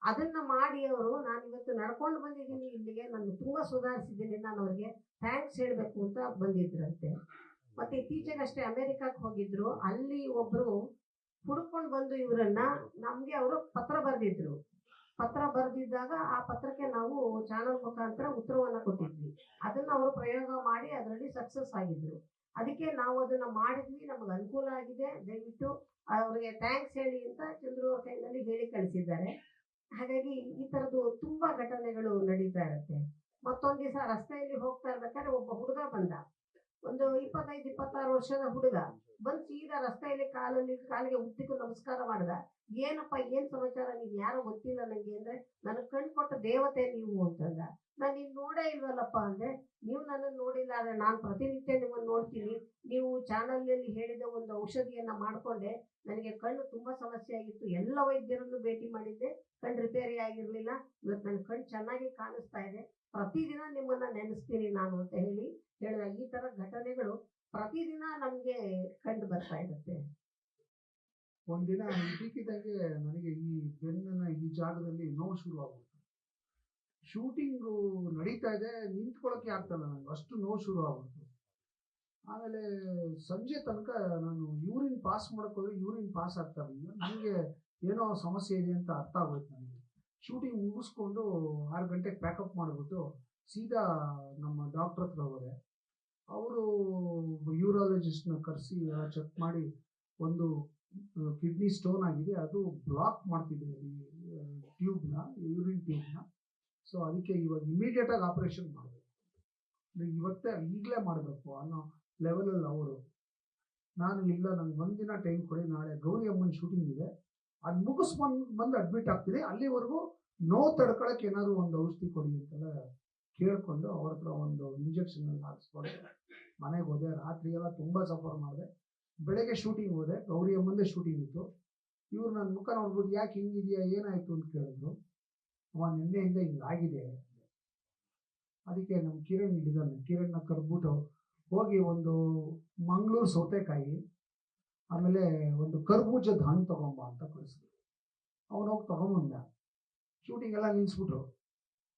ಅದನ್ನ ಮಾಡಿ ಅವರು, ನಾನು ಇವತ್ತು ನಡ್ಕೊಂಡು ಬಂದಿದ್ದೀನಿ ಇಲ್ಲಿಗೆ, ನಾನು ತುಂಬ ಸುಧಾರಿಸಿದ್ದೀನಿ, ನಾನು ಅವ್ರಿಗೆ ಥ್ಯಾಂಕ್ಸ್ ಹೇಳಬೇಕು ಅಂತ ಬಂದಿದ್ರಂತೆ. ಮತ್ತೆ ಇತ್ತೀಚೆಗಷ್ಟೇ ಅಮೆರಿಕಕ್ಕೆ ಹೋಗಿದ್ರು. ಅಲ್ಲಿ ಒಬ್ರು ಹುಡ್ಕೊಂಡು ಬಂದು ಇವರನ್ನ ನಮ್ಗೆ ಅವರು ಪತ್ರ ಬರೆದಿದ್ರು. ಪತ್ರ ಬರೆದಿದ್ದಾಗ ಆ ಪತ್ರಕ್ಕೆ ನಾವು ಚಾನಲ್ ಮುಖಾಂತರ ಉತ್ತರವನ್ನ ಕೊಟ್ಟಿದ್ವಿ. ಅದನ್ನ ಅವರು ಪ್ರಯೋಗ ಮಾಡಿ ಅದರಲ್ಲಿ ಸಕ್ಸಸ್ ಆಗಿದ್ರು. ಅದಕ್ಕೆ ನಾವು ಅದನ್ನ ಮಾಡಿದ್ವಿ, ನಮಗೆ ಅನುಕೂಲ ಆಗಿದೆ, ದಯವಿಟ್ಟು ಅವ್ರಿಗೆ ಥ್ಯಾಂಕ್ಸ್ ಹೇಳಿ ಅಂತ ಚಂದ್ರು ಅವ್ರ ಕೈನಲ್ಲಿ ಹೇಳಿ ಕಳಿಸಿದ್ದಾರೆ. ಹಾಗಾಗಿ ಈ ತರದ್ದು ತುಂಬಾ ಘಟನೆಗಳು ನಡೀತಾ ಇರುತ್ತೆ. ಮತ್ತೊಂದ್ ದಿವಸ ರಸ್ತೆಯಲ್ಲಿ ಹೋಗ್ತಾ ಇರ್ಬೇಕಾದ್ರೆ ಒಬ್ಬ ಹುಡುಗ ಬಂದ. ಒಂದು 25-26 ವರ್ಷದ ಹುಡುಗ ಬಂದು ಸೀದಾ ರಸ್ತೆಯಲ್ಲಿ ಕಾಲಿಗೆ ಉತ್ತಿಟ್ಟು ನಮಸ್ಕಾರ ಮಾಡ್ದ. ಏನಪ್ಪ, ಏನ್ ಸಮಾಚಾರ, ನೀನ್ ಯಾರೋ ಗೊತ್ತಿಲ್ಲ ನಂಗೆ ಅಂದ್ರೆ, ನನಗ್ ಕಣ್ ಕೊಟ್ಟ ದೇವತೆ ನೀವು ಅಂತಂದ. ನಾನು ನೀನ್ ನೋಡೇ ಇಲ್ವಲ್ಲಪ್ಪ ಅಂದೆ. ನೀವು ನನ್ನನ್ನು ನೋಡಿಲ್ಲ, ಆದ್ರೆ ನಾನು ಪ್ರತಿನಿತ್ಯ ನಿಮ್ಮನ್ನು ನೋಡ್ತೀನಿ. ನೀವು ಚಾನಲ್ನಲ್ಲಿ ಹೇಳಿದ ಒಂದು ಔಷಧಿಯನ್ನ ಮಾಡ್ಕೊಂಡೆ, ನನಗೆ ಕಣ್ಣು ತುಂಬಾ ಸಮಸ್ಯೆ ಆಗಿತ್ತು, ಎಲ್ಲ ವೈದ್ಯರನ್ನು ಭೇಟಿ ಮಾಡಿದ್ದೆ, ಕಣ್ಣು ರಿಪೇರಿ ಆಗಿರ್ಲಿಲ್ಲ, ಇವತ್ತು ನನ್ನ ಕಣ್ಣು ಚೆನ್ನಾಗಿ ಕಾಣಿಸ್ತಾ ಇದೆ, ಪ್ರತಿದಿನ ನಿಮ್ಮನ್ನ ನೆನೆಸ್ತೀನಿ ನಾನು ಅಂತ ಹೇಳಿದ. ಈ ತರ ಘಟನೆಗಳು ಪ್ರತಿದಿನ ನಮ್ಗೆ ಕಂಡು ಬರ್ತಾ ಇರುತ್ತೆ. ಒಂದಿನ ಇದ್ದಕ್ಕಿದ್ದಂಗೆ ನನಗೆ ಈ ಬೆನ್ನನ ಈ ಜಾಗದಲ್ಲಿ ನೋವು ಶುರು ಆಗ್ಬಿಡ್ತು. ಶೂಟಿಂಗು ನಡೀತಾ ಇದೆ, ನಿಂತ್ಕೊಳ್ಳೋಕೆ ಆಗ್ತಲ್ಲ ನನಗೆ, ಅಷ್ಟು ನೋವು ಶುರು ಆಗ್ಬಿಡ್ತು. ಆಮೇಲೆ ಸಂಜೆ ತನಕ ನಾನು ಯೂರಿನ್ ಪಾಸ್ ಮಾಡಕ್ ಹೋದ್ರೆ ಯೂರಿನ್ ಪಾಸ್ ಆಗ್ತಾ ಇರಲಿಲ್ಲ. ನನಗೆ ಏನೋ ಸಮಸ್ಯೆ ಇದೆ ಅಂತ ಅರ್ಥ ಆಗೋಯ್ತು ನನಗೆ. ಶೂಟಿಂಗ್ ಮುಗಿಸ್ಕೊಂಡು 6 ಗಂಟೆಗೆ ಪ್ಯಾಕಪ್ ಮಾಡಿಬಿಟ್ಟು ಸೀದಾ ನಮ್ಮ ಡಾಕ್ಟರ್ ಹತ್ರ ಹೋದೆ. ಅವರು ಯೂರಾಲಜಿಸ್ಟ್ನ ಕರೆಸಿ ಚೆಕ್ ಮಾಡಿ, ಒಂದು ಕಿಡ್ನಿ ಸ್ಟೋನ್ ಆಗಿದೆ, ಅದು ಬ್ಲಾಕ್ ಮಾಡ್ತಿದೆ ಈ ಟ್ಯೂಬ್ನ, ಯೂರಿನ್ ಟ್ಯೂಬ್ನ. ಸೊ ಅದಕ್ಕೆ ಇವಾಗ ಇಮಿಡಿಯೇಟಾಗಿ ಆಪರೇಷನ್ ಮಾಡಬೇಕು, ಈಗಲೇ ಮಾಡಬೇಕು ಅನ್ನೋ ಲೆವೆಲಲ್ಲಿ ಅವರು. ನಾನು ಇಲ್ಲ, ನಂಗೆ ಒಂದಿನ ಟೈಮ್ ಕೊಡಿ, ನಾಳೆ ಗೌರಿ ಅಮ್ಮನ ಶೂಟಿಂಗ್ ಇದೆ, ಅದು ಬಂದು ಅಡ್ಮಿಟ್ ಆಗ್ತಿದೆ, ಅಲ್ಲಿವರೆಗೂ ನೋವು ತಡ್ಕೊಳಕ್ಕೆ ಏನಾದ್ರು ಒಂದು ಔಷಧಿ ಕೊಡಿ ಅಂತೆಲ್ಲ ಕೇಳ್ಕೊಂಡು ಅವ್ರ ಹತ್ರ ಒಂದು ಇಂಜೆಕ್ಷನ್ ಎಲ್ಲ ಹಾಕ್ಸ್ಕೊಂಡು ಮನೆಗೆ ಹೋದೆ. ರಾತ್ರಿ ಎಲ್ಲ ತುಂಬ ಸಫರ್ ಮಾಡಿದೆ. ಬೆಳಗ್ಗೆ ಶೂಟಿಂಗ್ ಹೋದೆ, ಗೌರಿ ಅಮ್ಮಂದೇ ಶೂಟಿಂಗ್ ಇತ್ತು. ಇವ್ರು ನನ್ನ ಮುಖ ನೋಡ್ಬಿಟ್ಟು ಯಾಕೆ ಹಿಂಗಿದೆಯಾ, ಏನಾಯ್ತು ಅಂತ ಕೇಳಿದ್ರು. ನಿನ್ನೆಯಿಂದ ಹಿಂಗಾಗಿದೆ. ಅದಕ್ಕೆ ನಮ್ಮ ಕಿರಣ್ ಇದ್ದಾನೆ, ಕಿರಣ್ನ ಕರ್ಬಿಟ್ಟು ಹೋಗಿ ಒಂದು ಮಂಗಳೂರು ಸೌತೆಕಾಯಿ, ಆಮೇಲೆ ಒಂದು ಕರ್ಬೂಜದ ಹಣ್ಣು ತಗೊಂಬ ಅಂತ ಕಳಿಸಿದ್ರು. ಅವನು ಹೋಗಿ ತಗೊಂಬಂದ. ಶೂಟಿಂಗ್ ಎಲ್ಲ ನಿಲ್ಲಿಸ್ಬಿಟ್ರು.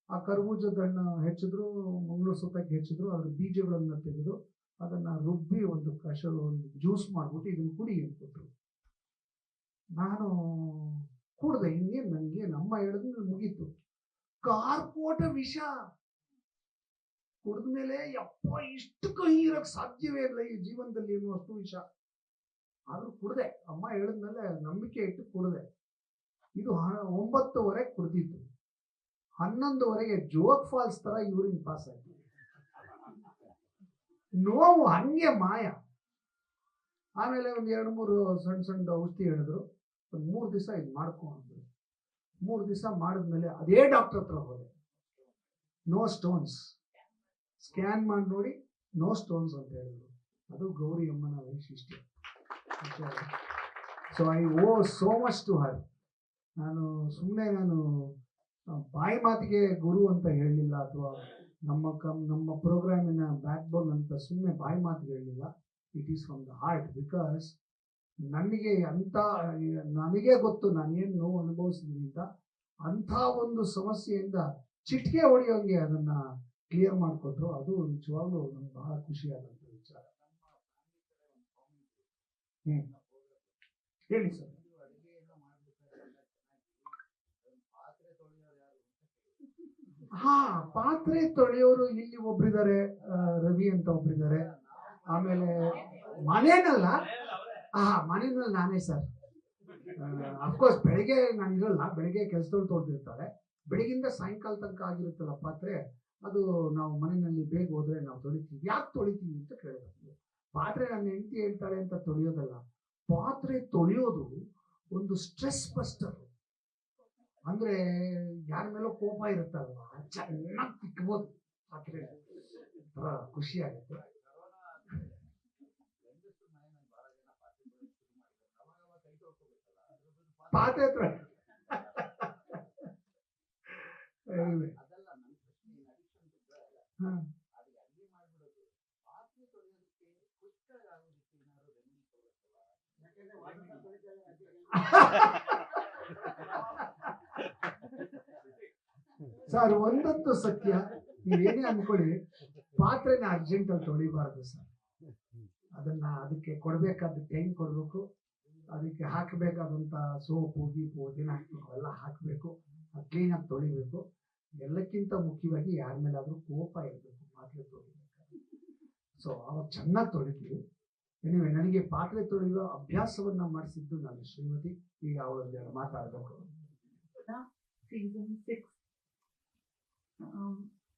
ಆ ಕರ್ಬೂಜದ ಹಣ್ಣು ಹೆಚ್ಚಿದ್ರು, ಮಂಗಳೂರು ಸೌತೆಕಾಯಿ ಹೆಚ್ಚಿದ್ರು, ಅದ್ರ ಬೀಜಗಳನ್ನು ತೆಗೆದು ಅದನ್ನ ರುಬ್ಬಿ ಒಂದು ಒಂದು ಜ್ಯೂಸ್ ಮಾಡ್ಬಿಟ್ಟು ಇದನ್ನ ಕುಡಿ ಅಂತ ಕೊಟ್ಟರು. ನಾನು ಕುಡ್ದೆ. ಇನ್ನೇನು ನನಗೆ ನಮ್ಮ ಹೇಳಿದ್ಮೇಲೆ ಮುಗೀತು. ಕಾರ್ಪೋಟ ವಿಷ ಕುಡಿದ್ಮೇಲೆ ಯಪ್ಪ ಇಷ್ಟು ಕಹಿ ಇರಕ್ ಸಾಧ್ಯವೇ ಇಲ್ಲ ಈ ಜೀವನದಲ್ಲಿ ಎನ್ನುವಷ್ಟು ವಿಷ. ಆದ್ರೂ ಕುಡ್ದೆ, ಅಮ್ಮ ಹೇಳಿದ್ಮೇಲೆ ನಂಬಿಕೆ ಇಟ್ಟು ಕುಡ್ದೆ. ಇದು 9:30 ಕುಡ್ದಿತ್ತು. 11:00 ಜೋಗ್ ಫಾಲ್ಸ್ ತರ ಯೂರಿನ್ ಪಾಸ್ ಆಯ್ತು. ನೋವು ಹಂಗೆ ಮಾಯ. ಆಮೇಲೆ ಒಂದು 2-3 ಸಣ್ಣ ಔಷಧಿ ಹೇಳಿದ್ರು. ಒಂದು 3 ದಿವಸ ಇದು ಮಾಡ್ಕೊಂಡ್ರು. 3 ದಿವಸ ಮಾಡಿದ್ಮೇಲೆ ಅದೇ ಡಾಕ್ಟರ್ ಹತ್ರ ಹೋದೆ. ನೋ ಸ್ಟೋನ್ಸ್, ಸ್ಕ್ಯಾನ್ ಮಾಡಿ ನೋಡಿ ನೋ ಸ್ಟೋನ್ಸ್ ಅಂತ ಹೇಳಿದ್ರು. ಅದು ಗೌರಿ ಅಮ್ಮನ ವೈಶಿಷ್ಟ್ಯ. So I owe so much to her. ನಾನು ಬಾಯಿ ಮಾತಿಗೆ ಗುರು ಅಂತ ಹೇಳಲಿಲ್ಲ, ಅಥವಾ ನಮ್ಮ ಪ್ರೋಗ್ರಾಮಿನ ಬ್ಯಾಕ್ ಬೋನ್ ಅಂತ ಸುಮ್ಮನೆ ಬಾಯಿ ಮಾತಿಗೆ ಹೇಳಲಿಲ್ಲ. It is from the heart. Because ನನಗೆ ಗೊತ್ತು ನಾನೇನು ನೋವು ಅನುಭವಿಸಿದ್ದೀನಿ ಅಂತ. ಅಂಥ ಒಂದು ಸಮಸ್ಯೆಯಿಂದ ಚಿಟಿಕೆ ಹೊಡೆಯೋಂಗೆ ಅದನ್ನ ಕ್ಲಿಯರ್ ಮಾಡಿಕೊಟ್ರು. ಅದು ನಿಜವಾಗ್ಲೂ ನಮ್ಗೆ ಬಹಳ ಖುಷಿಯಾದಂಥ ವಿಚಾರ. ಹೇಳಿ ಸರ್. ಪಾತ್ರೆ ತೊಳೆಯೋರು ಇಲ್ಲಿ ಒಬ್ರಿದ್ದಾರೆ, ರವಿ ಅಂತ ಒಬ್ರಿದ್ದಾರೆ. ಆಮೇಲೆ ಮನೆಯಲ್ಲ, ಮನೆಯಲ್ಲಿ ನಾನೇ ಸರ್. ಅಫ್ಕೋರ್ಸ್ ಬೆಳಿಗ್ಗೆ ನಾನು ಇರಲ್ಲ, ಬೆಳಿಗ್ಗೆ ಕೆಲಸದವ್ರು ತೊಳೆದಿರ್ತಾರೆ. ಬೆಳಗಿಂದ ಸಾಯಂಕಾಲ ತನಕ ಆಗಿರುತ್ತಲ್ಲ ಪಾತ್ರೆ, ಅದು ನಾವು ಮನೆಯಲ್ಲಿ ಬೇಗ ಹೋದ್ರೆ ನಾವು ತೊಳಿತೀವಿ. ಯಾಕೆ ತೊಳಿತೀವಿ ಅಂತ ಕೇಳಬೇಕು. ಪಾತ್ರೆ ನನ್ನ ಹೆಂಡತಿ ಹೇಳ್ತಾಳೆ ಅಂತ ತೊಳೆಯೋದಲ್ಲ. ಪಾತ್ರೆ ತೊಳೆಯೋದು ಒಂದು ಸ್ಟ್ರೆಸ್ ಬಸ್ಟರ್. ಅಂದ್ರೆ ಯಾರ ಮೇಲೋ ಕೋಪ ಇರುತ್ತಲ್ವ, ಚೆನ್ನಾಗಿ ತಿಕ್ಬೋದು ಪಾತ್ರೆ, ಖುಷಿ ಆಗುತ್ತೆ. ಪಾತ್ರೆ ತೊಳೆ Anyway. ಹಾ. ಸರ್ ಒಂದಂತೂ ಸತ್ಯ, ನೀವೇನೇ ಅನ್ಕೊಳ್ಳಿ, ಪಾತ್ರೆನ ಅರ್ಜೆಂಟ್ ಅಲ್ಲಿ ತೊಳಿಬಾರ್ದು ಸರ್. ಅದಕ್ಕೆ ಕೊಡ್ಬೇಕಾದ ಟೈಮ್ ಕೊಡ್ಬೇಕು, ಅದಕ್ಕೆ ಹಾಕಬೇಕಾದಂತ ಸೋಪು ಗೀಪು ಏನ್ ಹಾಕ್ಬೇಕು ಎಲ್ಲ ಹಾಕಬೇಕು, ಕ್ಲೀನಾಗಿ ತೊಳಿಬೇಕು. ಎಲ್ಲಕ್ಕಿಂತ ಮುಖ್ಯವಾಗಿ ಯಾರ ಮೇಲಾದ್ರೂ ಕೋಪ ಇರಬೇಕು ಪಾತ್ರೆ ತೊಳಿಬೇಕಾದ್ರೆ. ಸೊ ಅವಾಗ ಚೆನ್ನಾಗಿ ತೊಳಿತೀವಿ. ಎನಿವೆ, ನನಗೆ ಪಾತ್ರೆ ತೊಳೆಯುವ ಅಭ್ಯಾಸವನ್ನ ಮಾಡಿಸಿದ್ದು ನನ್ನ ಶ್ರೀಮತಿ. ಈಗ ಅವಳೊಂದೆರಡು ಮಾತಾಡಬೇಕು. ಸೀಸನ್ 6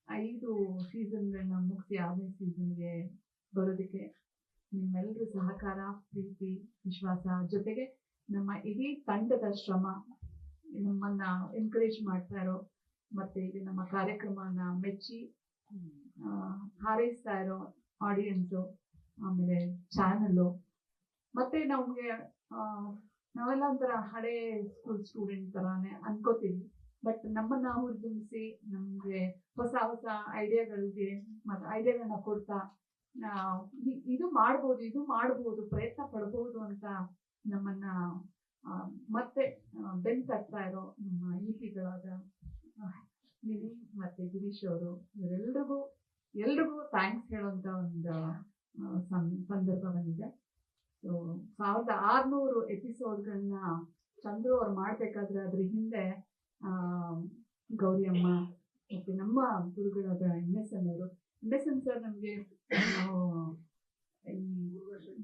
5 ಸೀಸನ್ಗಳನ್ನ ಮುಗಿಸಿ 6ನೇ ಸೀಸನ್ಗೆ ಬರೋದಕ್ಕೆ ನಿಮ್ಮೆಲ್ಲರ ಸಹಕಾರ, ಪ್ರೀತಿ, ವಿಶ್ವಾಸ, ಜೊತೆಗೆ ನಮ್ಮ ಇಡೀ ತಂಡದ ಶ್ರಮ, ನಮ್ಮನ್ನ ಎನ್ಕರೇಜ್ ಮಾಡ್ತಾ ಇರೋ, ಮತ್ತೆ ಇದು ನಮ್ಮ ಕಾರ್ಯಕ್ರಮನ ಮೆಚ್ಚಿ ಹಾರೈಸ್ತಾ ಇರೋ ಆಡಿಯನ್ಸು, ಆಮೇಲೆ ಚಾನಲ್ಲು, ಮತ್ತೆ ನಮಗೆ ನಾವೆಲ್ಲ ಒಂಥರ ಹಳೆ ಸ್ಕೂಲ್ ಸ್ಟೂಡೆಂಟ್ ತರಾನೇ ಅನ್ಕೋತೀವಿ. ಬಟ್ ನಮ್ಮನ್ನ ಹುರಿದುಂಬಿಸಿ ನಮ್ಗೆ ಹೊಸ ಹೊಸ ಐಡಿಯಾಗಳಿಗೆ ಮತ್ತೆ ಐಡಿಯಾಗಳನ್ನ ಕೊಡ್ತಾ ಇದು ಮಾಡ್ಬೋದು ಪ್ರಯತ್ನ ಪಡ್ಬೋದು ಅಂತ ನಮ್ಮನ್ನ ಮತ್ತೆ ಬೆನ್ ತಟ್ತಾ ಇರೋ ನಮ್ಮ ಇಪಿಗಳಾದ ನಿಧಿ ಮತ್ತೆ ಗಿರೀಶ್ ಅವರು, ಎಲ್ರಿಗೂ ಥ್ಯಾಂಕ್ಸ್ ಹೇಳೋಂತ ಒಂದು ಸಂದರ್ಭ ಬಂದಿದೆ. ಸೊ 1600 ಎಪಿಸೋಡ್ಗಳನ್ನ ಚಂದ್ರು ಅವ್ರು ಮಾಡ್ಬೇಕಾದ್ರೆ ಅದ್ರ ಹಿಂದೆ ಗೌರಿ ಅಮ್ಮ ಮತ್ತೆ ನಮ್ಮ ಗುರುಗಳಾದ MSN ಅವರು, MSN ಸರ್ ನಮ್ಗೆ ಈ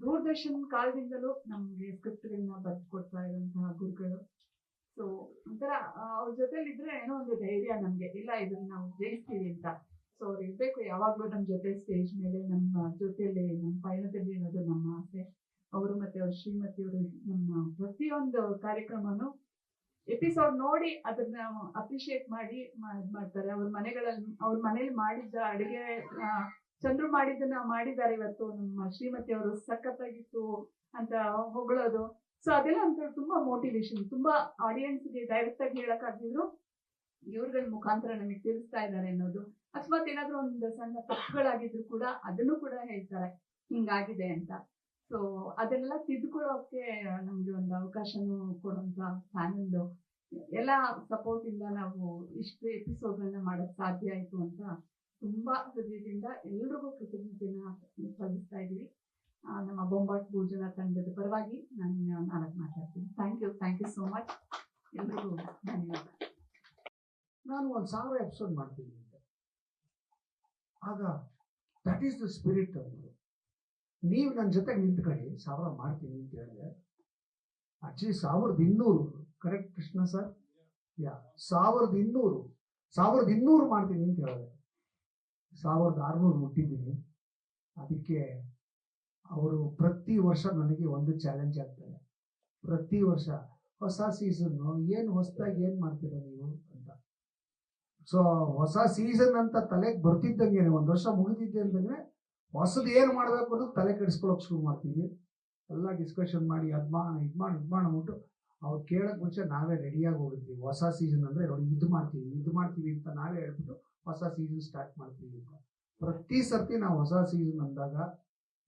ದೂರದರ್ಶನ್ ಕಾಲದಿಂದಲೂ ನಮ್ಗೆ ಸ್ಕ್ರಿಪ್ಟ್ಗಳನ್ನ ಬರ್ದು ಕೊಡ್ತಾ ಇರುವಂತಹ ಗುರುಗಳು. ಸೊ ಒಂಥರ ಅವ್ರ ಜೊತೆಲಿ ಇದ್ರೆ ಏನೋ ಒಂದು ಧೈರ್ಯ ನಮ್ಗೆ, ಇಲ್ಲ ಇದನ್ನ ನಾವು ಜಯಿಸ್ತೀವಿ ಅಂತ. ಸೊ ಅವ್ರು ಇರ್ಬೇಕು ಯಾವಾಗ್ಲೂ ನಮ್ಮ ಜೊತೆ ಸ್ಟೇಜ್ ಮೇಲೆ, ನಮ್ಮ ಜೊತೆಲಿ ನಮ್ಮ ಪಯಣದಲ್ಲಿ ಅನ್ನೋದು ನಮ್ಮ ಆಸೆ. ಅವರು ಮತ್ತೆ ಅವ್ರ ಶ್ರೀಮತಿಯವರು ನಮ್ಮ ಪ್ರತಿಯೊಂದು ಕಾರ್ಯಕ್ರಮನೂ ಎಪಿಸೋಡ್ ನೋಡಿ ಅದನ್ನ ಅಪ್ರಿಶಿಯೇಟ್ ಮಾಡಿ ಮಾಡ್ತಾರೆ. ಅವ್ರ ಮನೇಲಿ ಮಾಡಿದ್ದ ಅಡಿಗೆ ಚಂದ್ರು ಮಾಡಿದ್ದನ್ನ ಮಾಡಿದ್ದಾರೆ ಇವತ್ತು ನಮ್ಮ ಶ್ರೀಮತಿಯವರು, ಸಖತ್ತಾಗಿತ್ತು ಅಂತ ಹೊಗಳೋದು. ಸೊ ಅದೆಲ್ಲ ಅಂತ ತುಂಬಾ ಮೋಟಿವೇಶನ್, ತುಂಬಾ ಆಡಿಯನ್ಸ್ಗೆ ಡೈರೆಕ್ಟ್ ಆಗಿ ಹೇಳಕ್ಕಾಗಿದ್ರು ಇವ್ರಗಳ ಮುಖಾಂತರ ನಮಗೆ ತಿಳಿಸ್ತಾ ಇದ್ದಾರೆ ಅನ್ನೋದು. ಅಕಸ್ಮಾತ್ ಏನಾದ್ರು ಒಂದು ಸಣ್ಣ ತಪ್ಪುಗಳಾಗಿದ್ರು ಕೂಡ ಅದನ್ನು ಕೂಡ ಹೇಳ್ತಾರೆ ಹಿಂಗಾಗಿದೆ ಅಂತ. ಸೊ ಅದನ್ನೆಲ್ಲ ತಿದ್ದುಕೊಳ್ಳೋಕೆ ನಮ್ಗೆ ಒಂದು ಅವಕಾಶನೂ ಕೊಡುವಂತ ಚಾನೆಲ್ ಎಲ್ಲ ಸಪೋರ್ಟ್ ಇಂದ ನಾವು ಇಷ್ಟು ಎಪಿಸೋಡ್ಗಳನ್ನ ಮಾಡಕ್ ಸಾಧ್ಯ ಆಯ್ತು ಅಂತ ತುಂಬಾ ಹೃದಯದಿಂದ ಎಲ್ರಿಗೂ ಕೃತಜ್ಞತೆನ ಸಲ್ಲಿಸ್ತಾ ಇದೀವಿ. ನಮ್ಮ ಬೊಂಬಾಟ್ ಭೋಜನ ತಂಡದ ಪರವಾಗಿ ನಾನು 4 ಮಾತಾಡ್ತೀನಿ. Thank you so much. ಎಲ್ರಿಗೂ ಧನ್ಯವಾದ. ನಾನು 1000 ಎಪಿಸೋಡ್ ಮಾಡ್ತೀನಿ ಅಂತ, ಆಗ ದಟ್ ಈಸ್ ದ ಸ್ಪಿರಿಟ್ ಅನ್ನೋದು. ನೀವು ನನ್ನ ಜೊತೆ ನಿಂತ್ಕೊಳ್ಳಿ, 1000 ಮಾಡ್ತೀನಿ ಅಂತ ಹೇಳಿದೆ. Actually 1200, correct Krishna sir? 1200 ಮಾಡ್ತೀನಿ ಅಂತ ಹೇಳಿದೆ. 1600 ಮುಟ್ಟಿದ್ದೀನಿ. ಅದಕ್ಕೆ ಅವರು ಪ್ರತಿ ವರ್ಷ ನನಗೆ ಒಂದು ಚಾಲೆಂಜ್ ಆಗ್ತಾರೆ. ಪ್ರತಿ ವರ್ಷ ಹೊಸ ಸೀಸನ್ನು, ಏನು ಹೊಸದಾಗಿ ಏನು ಮಾಡ್ತೀರಾ ನೀವು ಅಂತ. ಸೊ ಹೊಸ ಸೀಸನ್ ಅಂತ ತಲೆಗೆ ಬರ್ತಿದ್ದಂಗೆ, ಒಂದು ವರ್ಷ ಮುಗಿದಿದ್ದೆ ಅಂತಂದ್ರೆ ಹೊಸದು ಏನು ಮಾಡಬೇಕು ಅನ್ನೋದು ತಲೆ ಕೆಡಿಸ್ಕೊಳ್ಳೋಕೆ ಶುರು ಮಾಡ್ತೀವಿ. ಎಲ್ಲ ಡಿಸ್ಕಷನ್ ಮಾಡಿ ಇದು ಮಾಡ್ಬಿಟ್ಟು ಅವ್ರು ಕೇಳೋಕೆ ಮುಂಚೆ ನಾವೇ ರೆಡಿಯಾಗಿ ಹೋಗಿರ್ತೀವಿ. ಹೊಸ ಸೀಸನ್ ಅಂದರೆ ನೋಡಿ ಇದು ಮಾಡ್ತೀವಿ ಅಂತ ನಾವೇ ಹೇಳ್ಬಿಟ್ಟು ಹೊಸ ಸೀಸನ್ ಸ್ಟಾರ್ಟ್ ಮಾಡ್ತೀವಿ ಅಂತ. ಪ್ರತಿ ಸರ್ತಿ ನಾವು ಹೊಸ ಸೀಸನ್ ಅಂದಾಗ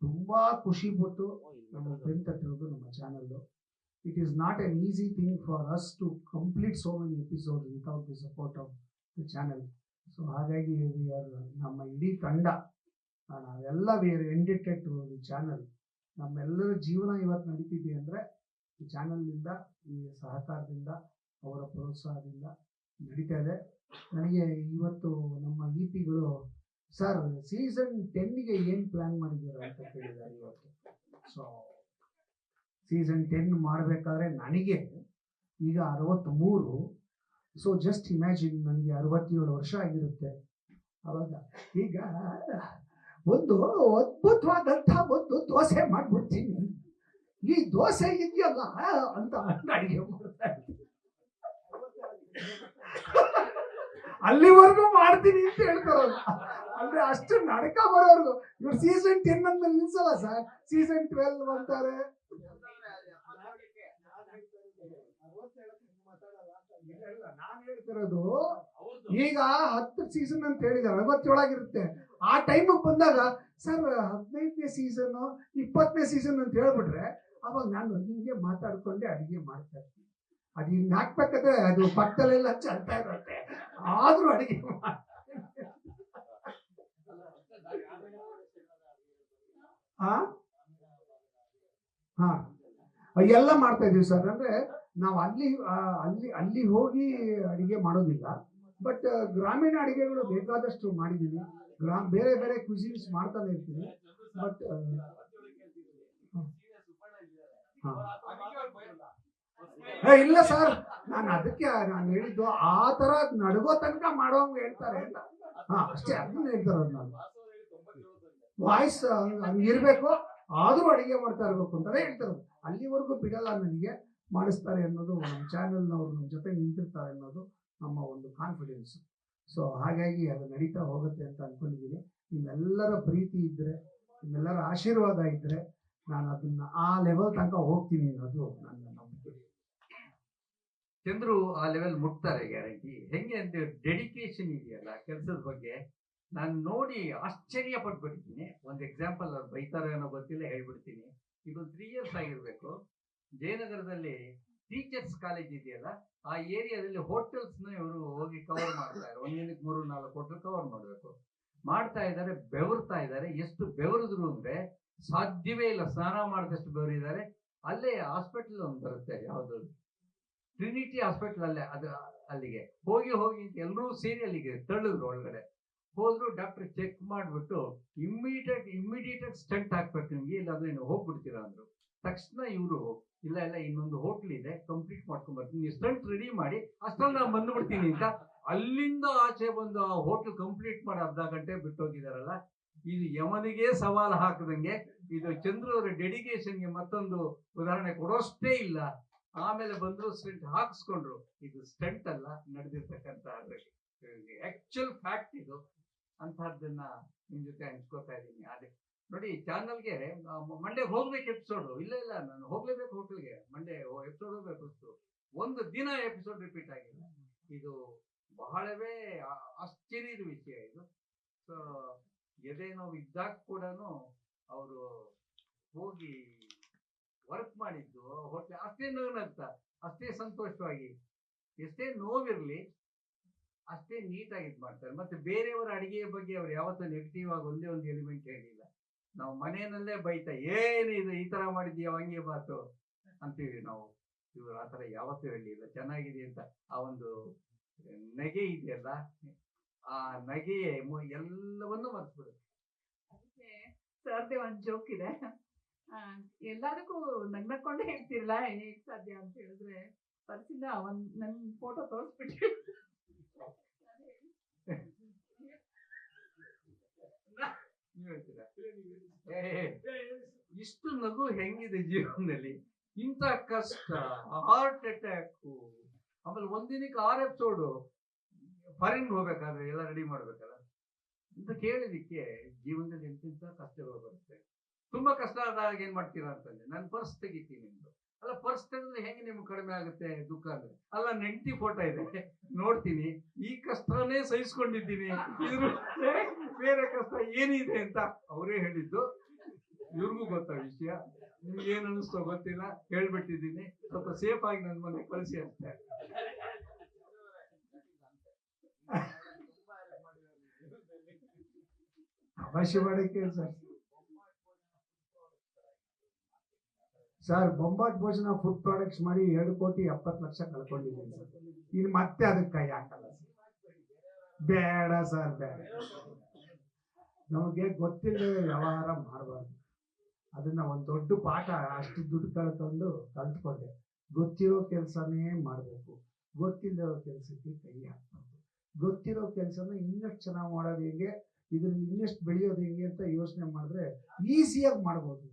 ತುಂಬಾ ಖುಷಿ ಪಟ್ಟು ನಮ್ಮ ಬೆನ್ ತಟ್ಟಿರೋದು ನಮ್ಮ channel. It is not an easy thing for us to complete so many episode without the support of the channel. So ಹಾಗಾಗಿ ನಮ್ಮ ಇಡೀ ತಂಡ ನಾವೆಲ್ಲ we are indebted to the channel. ನಮ್ಮೆಲ್ಲರ ಜೀವನ ಇವತ್ತು ನಡೀತಿದೆ ಅಂದರೆ ಈ ಚಾನಲ್ನಿಂದ, ಈ ಸಹಕಾರದಿಂದ, ಅವರ ಪ್ರೋತ್ಸಾಹದಿಂದ ನಡೀತಾ ಇದೆ. ನನಗೆ ಇವತ್ತು ನಮ್ಮ ಇಪಿಗಳು ಸರ್ ಸೀಸನ್ 10ಗೆ ಏನು ಪ್ಲ್ಯಾನ್ ಮಾಡಿದ್ದೀರಾ ಅಂತ ಕೇಳಿದ್ದಾರೆ ಇವತ್ತು. ಸೊ ಸೀಸನ್ 10 ಮಾಡಬೇಕಾದ್ರೆ ನನಗೆ ಈಗ 63. ಸೊ ಜಸ್ಟ್ ಇಮ್ಯಾಜಿನ್, ನನಗೆ 67 ವರ್ಷ ಆಗಿರುತ್ತೆ ಅವಾಗ. ಈಗ ಒಂದು ಅದ್ಭುತವಾದಂಥ ಒಂದು ದೋಸೆ ಮಾಡ್ಬಿಡ್ತೀನಿ, ಈ ದೋಸೆ ಇದೆಯಲ್ಲ ಅಂತ ಅಡಿಗೆ ಮಾಡ್ತಾ ಇರ್ತೀನಿ. ಅಲ್ಲಿವರೆಗೂ ಮಾಡ್ತೀನಿ ಅಂತ ಹೇಳ್ತಾರಲ್ಲ, ಅಂದ್ರೆ ಅಷ್ಟು ನಡಕ ಬರೋರ್ಗು. ಇವ್ರು ಸೀಸನ್ 10 ಅಂದ್ಮೇಲೆ ನಿಲ್ಸಲ್ಲ ಸರ್, ಸೀಸನ್ 12 ಅಂತಾರೆ. ನಾನು ಹೇಳ್ತಿರೋದು ಈಗ 10 ಸೀಸನ್ ಅಂತ ಹೇಳಿದಾರೆ, 57 ಆ ಟೈಮಿಗೆ ಬಂದಾಗ ಸರ್ 15ನೇ ಸೀಸನ್ 20ನೇ ಸೀಸನ್ ಅಂತ ಹೇಳ್ಬಿಟ್ರೆ ಅವಾಗ ನಾನು ಹಿಂಗೆ ಮಾತಾಡ್ಕೊಂಡೆ ಅಡಿಗೆ ಮಾಡ್ತಾ ಇರ್ತೀನಿ. ಅದು ಹಿಂಗೆ ಹಾಕ್ಬೇಕಾದ್ರೆ ಅದು ಪಕ್ಕದಲ್ಲೆಲ್ಲ ಚಲ್ತಾ ಇರುತ್ತೆ, ಆದ್ರೂ ಅಡಿಗೆ ಹಾ ಎಲ್ಲ ಮಾಡ್ತಾ ಇದೀವಿ ಸರ್. ಅಂದ್ರೆ ನಾವು ಅಲ್ಲಿ ಹೋಗಿ ಅಡಿಗೆ ಮಾಡೋದಿಲ್ಲ, ಬಟ್ ಗ್ರಾಮೀಣ ಅಡಿಗೆಗಳು ಬೇಕಾದಷ್ಟು ಮಾಡಿದೀವಿ. ಬೇರೆ ಬೇರೆ ಕ್ವಿಸಿನ್ಸ್ ಮಾಡ್ತಾನೆ ಇರ್ತೀನಿ. ಬಟ್ ಇಲ್ಲ ಸರ್, ನಾನು ಅದಕ್ಕೆ ನಾನು ಹೇಳಿದ್ದು ಆ ತರ ನಡ್ಗೋ ತನಕ ಮಾಡೋಂಗ್ ಹೇಳ್ತಾರೆ ಅಂತ. ಅಷ್ಟೇ, ಅದನ್ನ ಹೇಳ್ತಾರ. ನಾನು ವಾಯ್ಸ್ ಹಂಗಿರ್ಬೇಕು, ಆದ್ರೂ ಅಡಿಗೆ ಮಾಡ್ತಾ ಇರ್ಬೇಕು ಅಂತಾನೆ ಹೇಳ್ತಾರೆ. ಅಲ್ಲಿವರೆಗೂ ಬಿಡಲ್ಲ, ನನಗೆ ಮಾಡಿಸ್ತಾರೆ ಅನ್ನೋದು, ನಮ್ಮ ಚಾನೆಲ್ನವ್ರು ನಮ್ಮ ಜೊತೆ ನಿಂತಿರ್ತಾರೆ ಅನ್ನೋದು ನಮ್ಮ ಒಂದು ಕಾನ್ಫಿಡೆನ್ಸ್. ಸೊ ಹಾಗಾಗಿ ಅದು ನಡೀತಾ ಹೋಗುತ್ತೆ ಅಂತ ಅನ್ಕೊಂಡಿದ್ದೀನಿ. ನಿಮ್ಮೆಲ್ಲರ ಪ್ರೀತಿ ಇದ್ರೆ, ನಿಮ್ಮೆಲ್ಲರ ಆಶೀರ್ವಾದ ಇದ್ರೆ ನಾನು ಅದನ್ನ ಆ ಲೆವೆಲ್ ತನಕ ಹೋಗ್ತೀನಿ ಅನ್ನೋದು ನನ್ನ ನಂಬಿಕೆ. ಚಂದ್ರು ಆ ಲೆವೆಲ್ ಮುಟ್ತಾರೆ ಗ್ಯಾರಂಟಿ. ಹೆಂಗೆ ಅಂತ ಡೆಡಿಕೇಶನ್ ಇದೆಯಲ್ಲ ಕೆಲಸದ ಬಗ್ಗೆ, ನಾನು ನೋಡಿ ಆಶ್ಚರ್ಯ ಪಟ್ಬಿಟ್ಟಿದ್ದೀನಿ. ಒಂದು ಎಕ್ಸಾಂಪಲ್, ಅವ್ರು ಬೈತಾರೆ ಅನ್ನೋ ಗೊತ್ತಿಲ್ಲ, ಹೇಳ್ಬಿಡ್ತೀನಿ. ಇದು 3 years ಆಗಿರ್ಬೇಕು. ಜಯನಗರದಲ್ಲಿ ಟೀಚರ್ಸ್ ಕಾಲೇಜ್ ಇದೆಯಲ್ಲ, ಆ ಏರಿಯಾದಲ್ಲಿ ಹೋಟೆಲ್ಸ್ನ ಇವರು ಹೋಗಿ ಕವರ್ ಮಾಡ್ತಾ ಇದ್ದಾರೆ. ಒಂದಿನಕ್ಕೆ 3-4 ಹೋಟೆಲ್ ಕವರ್ ಮಾಡಬೇಕು. ಮಾಡ್ತಾ ಇದ್ದಾರೆ, ಬೆವರ್ತಾ ಇದ್ದಾರೆ. ಎಷ್ಟು ಬೆವರಿದ್ರು ಅಂದ್ರೆ ಸಾಧ್ಯವೇ ಇಲ್ಲ, ಸ್ನಾನ ಮಾಡಿದಷ್ಟು ಬೆವರಿದ್ದಾರೆ. ಅಲ್ಲೇ ಹಾಸ್ಪಿಟಲ್ ಒಂದು ಬರುತ್ತೆ, ಯಾವುದು ಟ್ರಿನಿಟಿ ಹಾಸ್ಪಿಟಲ್, ಅಲ್ಲೇ ಅದು ಅಲ್ಲಿಗೆ ಹೋಗಿ ಅಂತ ಎಲ್ಲರೂ ಸೇರಿ ಅಲ್ಲಿಗೆ ತಳ್ಳಿದ್ರು. ಒಳಗಡೆ ಹೋದ್ರು, ಡಾಕ್ಟರ್ ಚೆಕ್ ಮಾಡಿಬಿಟ್ಟು ಇಮ್ಮಿಡಿಯೇಟ್ ಸ್ಟಂಟ್ ಹಾಕ್ಬೇಕು ನಿಮ್ಗೆ, ಇಲ್ಲಾಂದ್ರೆ ನೀವು ಹೋಗ್ಬಿಡ್ತೀರಾ ಅಂದ್ರು. ತಕ್ಷಣ ಇವರು ಇಲ್ಲ ಇನ್ನೊಂದು ಹೋಟ್ಲ್ ಇದೆ, ಕಂಪ್ಲೀಟ್ ಮಾಡ್ಕೊಂಡ್ಬರ್ತೀನಿ, ನೀವು ಸ್ಟಂಟ್ ರೆಡಿ ಮಾಡಿ, ಅಷ್ಟರಲ್ಲಿ ನಾನು ಬಂದ್ಬಿಡ್ತೀನಿ ಅಂತ ಅಲ್ಲಿಂದ ಆಚೆ ಬಂದು ಆ ಹೋಟ್ಲ್ ಕಂಪ್ಲೀಟ್ ಮಾಡಿ ಅರ್ಧ ಗಂಟೆ ಬಿಟ್ಟೋಗಿದಾರಲ್ಲ. ಇದು ಯಮನಿಗೆ ಸವಾಲು ಹಾಕದಂಗೆ, ಇದು ಚಂದ್ರು ಅವರ ಡೆಡಿಕೇಶನ್ಗೆ ಮತ್ತೊಂದು ಉದಾಹರಣೆ ಕೊಡೋಷ್ಟೇ ಇಲ್ಲ. ಆಮೇಲೆ ಬಂದ್ರು, ಸ್ಟಂಟ್ ಹಾಕ್ಸ್ಕೊಂಡ್ರು. ಇದು ಸ್ಟಂಟ್ ಅಲ್ಲ, ನಡೆದಿರ್ತಕ್ಕಂಥ ಆಕ್ಚುಯಲ್ ಫ್ಯಾಕ್ಟ್ ಇದು. ಅಂತಹದ್ದನ್ನ ನಿಮ್ ಜೊತೆ ಹಂಚ್ಕೋತಾ ಇದ್ದೀನಿ. ಅದೇ ನೋಡಿ, ಚಾನಲ್ಗೆ ಮಂಡೇ ಹೋಗ್ಬೇಕು ಎಪಿಸೋಡು, ಇಲ್ಲ ನಾನು ಹೋಗ್ಲೇಬೇಕು ಹೋಟೆಲ್ಗೆ, ಮಂಡೇ ಎಪಿಸೋಡ್ ಹೋಗ್ಬೇಕು. ಒಂದು ದಿನ ಎಪಿಸೋಡ್ ರಿಪೀಟ್ ಆಗಿಲ್ಲ. ಇದು ಬಹಳವೇ ಆಶ್ಚರ್ಯದ ವಿಷಯ ಇದು. ಸೊ ಎದೆ ನೋವು ಇದ್ದಾಗ ಕೂಡ ಅವರು ಹೋಗಿ ವರ್ಕ್ ಮಾಡಿದ್ದು ಹೋಟ್ಲೆ ಅಷ್ಟೇ ನೋವಿನಂತ, ಅಷ್ಟೇ ಸಂತೋಷವಾಗಿ, ಎಷ್ಟೇ ನೋವಿರ್ಲಿ ಅಷ್ಟೇ ನೀಟಾಗಿ ಇದು ಮಾಡ್ತಾರೆ. ಮತ್ತೆ ಬೇರೆಯವರ ಅಡಿಗೆಯ ಬಗ್ಗೆ ಅವ್ರು ಯಾವತ್ತೂ ನೆಗೆಟಿವ್ ಆಗಿ ಒಂದೇ ಒಂದು ಎಲಿಮೆಂಟ್ ಹೇಳಿಲ್ಲ. ನಾವು ಮನೆಯಲ್ಲೇ ಬೈತಾ, ಏನಿದು ಈ ತರ ಮಾಡಿದ್ಯಾ ಹಂಗೆ ಬಾತು ಅಂತೀವಿ ನಾವು. ಇವರು ಆ ತರ ಯಾವತ್ತೂ ಹೇಳಿಲ್ಲ. ಚೆನ್ನಾಗಿದೆ ಅಂತ ಆ ಒಂದು ನಗೆ ಇದೆಯಲ್ಲ, ಆ ನಗೆಯೇ ಎಲ್ಲವನ್ನೂ ಮರ್ಸ್ಬಿಡುತ್ತೆ. ಅದಕ್ಕೆ ಸರ್ದೇ ಒಂದು ಜೋಕ್ ಇದೆ, ಎಲ್ಲದಕ್ಕೂ ನಗ್ನಕೊಂಡೇ ಹೇಳ್ತಿರಲ್ಲ, ಹೇಗೆ ಸಾಧ್ಯ ಅಂತ ಹೇಳಿದ್ರೆ, ಪರ್ಸಿಂದ ನನ್ನ ಫೋಟೋ ತೋರಿಸ್ಬಿಟ್ಟು ಇಷ್ಟು ನಗು ಹೆಂಗಿದೆ ಜೀವನದಲ್ಲಿ, ಇಂಥ ಕಷ್ಟ, ಹಾರ್ಟ್ ಅಟ್ಯಾಕ್, ಆಮೇಲೆ ಒಂದಿನಕ್ಕೆ 6 ಎಪಿಸೋಡು, ಫಾರಿನ್ ಹೋಗ್ಬೇಕಾದ್ರೆ ಎಲ್ಲ ರೆಡಿ ಮಾಡ್ಬೇಕಲ್ಲ ಅಂತ ಕೇಳಿದಿಕ್ಕೆ ಜೀವನದಲ್ಲಿ ಎಂತಿಂತ ಕಷ್ಟಗಳು ಬರುತ್ತೆ. ತುಂಬಾ ಕಷ್ಟ ಆದಾಗ ಏನ್ ಮಾಡ್ತೀರಾ ಅಂತಂದ್ರೆ, ನಾನು ಪರ್ಸ್ ತೆಗಿತೀನಿ ನಿಮ್ದು. ಅಲ್ಲ, ಪರ್ಸ್ ತೆಗೆದ್ರೆ ಹೆಂಗೆ ನಿಮ್ಗೆ ಕಡಿಮೆ ಆಗುತ್ತೆ ದುಃಖ ಅಂದ್ರೆ? ಅಲ್ಲ, ನೆಂಟಿ ಫೋಟೋ ಇದೆ ನೋಡ್ತೀನಿ, ಈ ಕಷ್ಟನೇ ಸಹಿಸ್ಕೊಂಡಿದ್ದೀನಿ, ಇದ್ರ ಬೇರೆ ಕಷ್ಟ ಏನಿದೆ ಅಂತ ಅವರೇ ಹೇಳಿದ್ದು. ಇವ್ರಿಗೂ ಗೊತ್ತ ವಿಷಯ, ನಿಮ್ಗೆ ಏನ್ ಅನಿಸ್ತೋ ಗೊತ್ತಿಲ್ಲ, ಹೇಳ್ಬಿಟ್ಟಿದ್ದೀನಿ. ಸ್ವಲ್ಪ ಸೇಫ್ ಆಗಿ ನನ್ನ ಮನೆ ಕಳಿಸಿ ಅಷ್ಟೇ. ಅವಶ್ಯ ಮಾಡಕ್ಕೆ ಸರ್ ಬೊಂಬಾಟ್ ಭೋಜನ ಫುಡ್ ಪ್ರಾಡಕ್ಟ್ಸ್ ಮಾಡಿ 2,70,00,000 ಕಳ್ಕೊಂಡಿದ್ದೀನಿ ಸರ್. ಇನ್ನು ಮತ್ತೆ ಅದಕ್ಕೆ ಕೈ ಹಾಕಲ್ಲ ಸರ್. ಬೇಡ ಸರ್, ಬೇಡ. ನಮಗೆ ಗೊತ್ತಿಲ್ಲದೆ ವ್ಯವಹಾರ ಮಾಡಬಾರ್ದು. ಅದನ್ನ ಒಂದು ದೊಡ್ಡ ಪಾಠ, ಅಷ್ಟು ದುಡ್ಡು ಕಲ್ತ್ಕೊಂಡೆ. ಗೊತ್ತಿರೋ ಕೆಲಸನೇ ಮಾಡಬೇಕು, ಗೊತ್ತಿಲ್ಲದಿರೋ ಕೆಲಸಕ್ಕೆ ಕೈ ಹಾಕ್ಬಾರ್ದು. ಗೊತ್ತಿರೋ ಕೆಲಸನ ಇನ್ನಷ್ಟು ಚೆನ್ನಾಗಿ ಮಾಡೋದು ಹೆಂಗೆ, ಇದ್ರಲ್ಲಿ ಇನ್ನಷ್ಟು ಬೆಳೆಯೋದು ಹೆಂಗೆ ಅಂತ ಯೋಚನೆ ಮಾಡಿದ್ರೆ ಈಸಿಯಾಗಿ ಮಾಡ್ಬೋದು.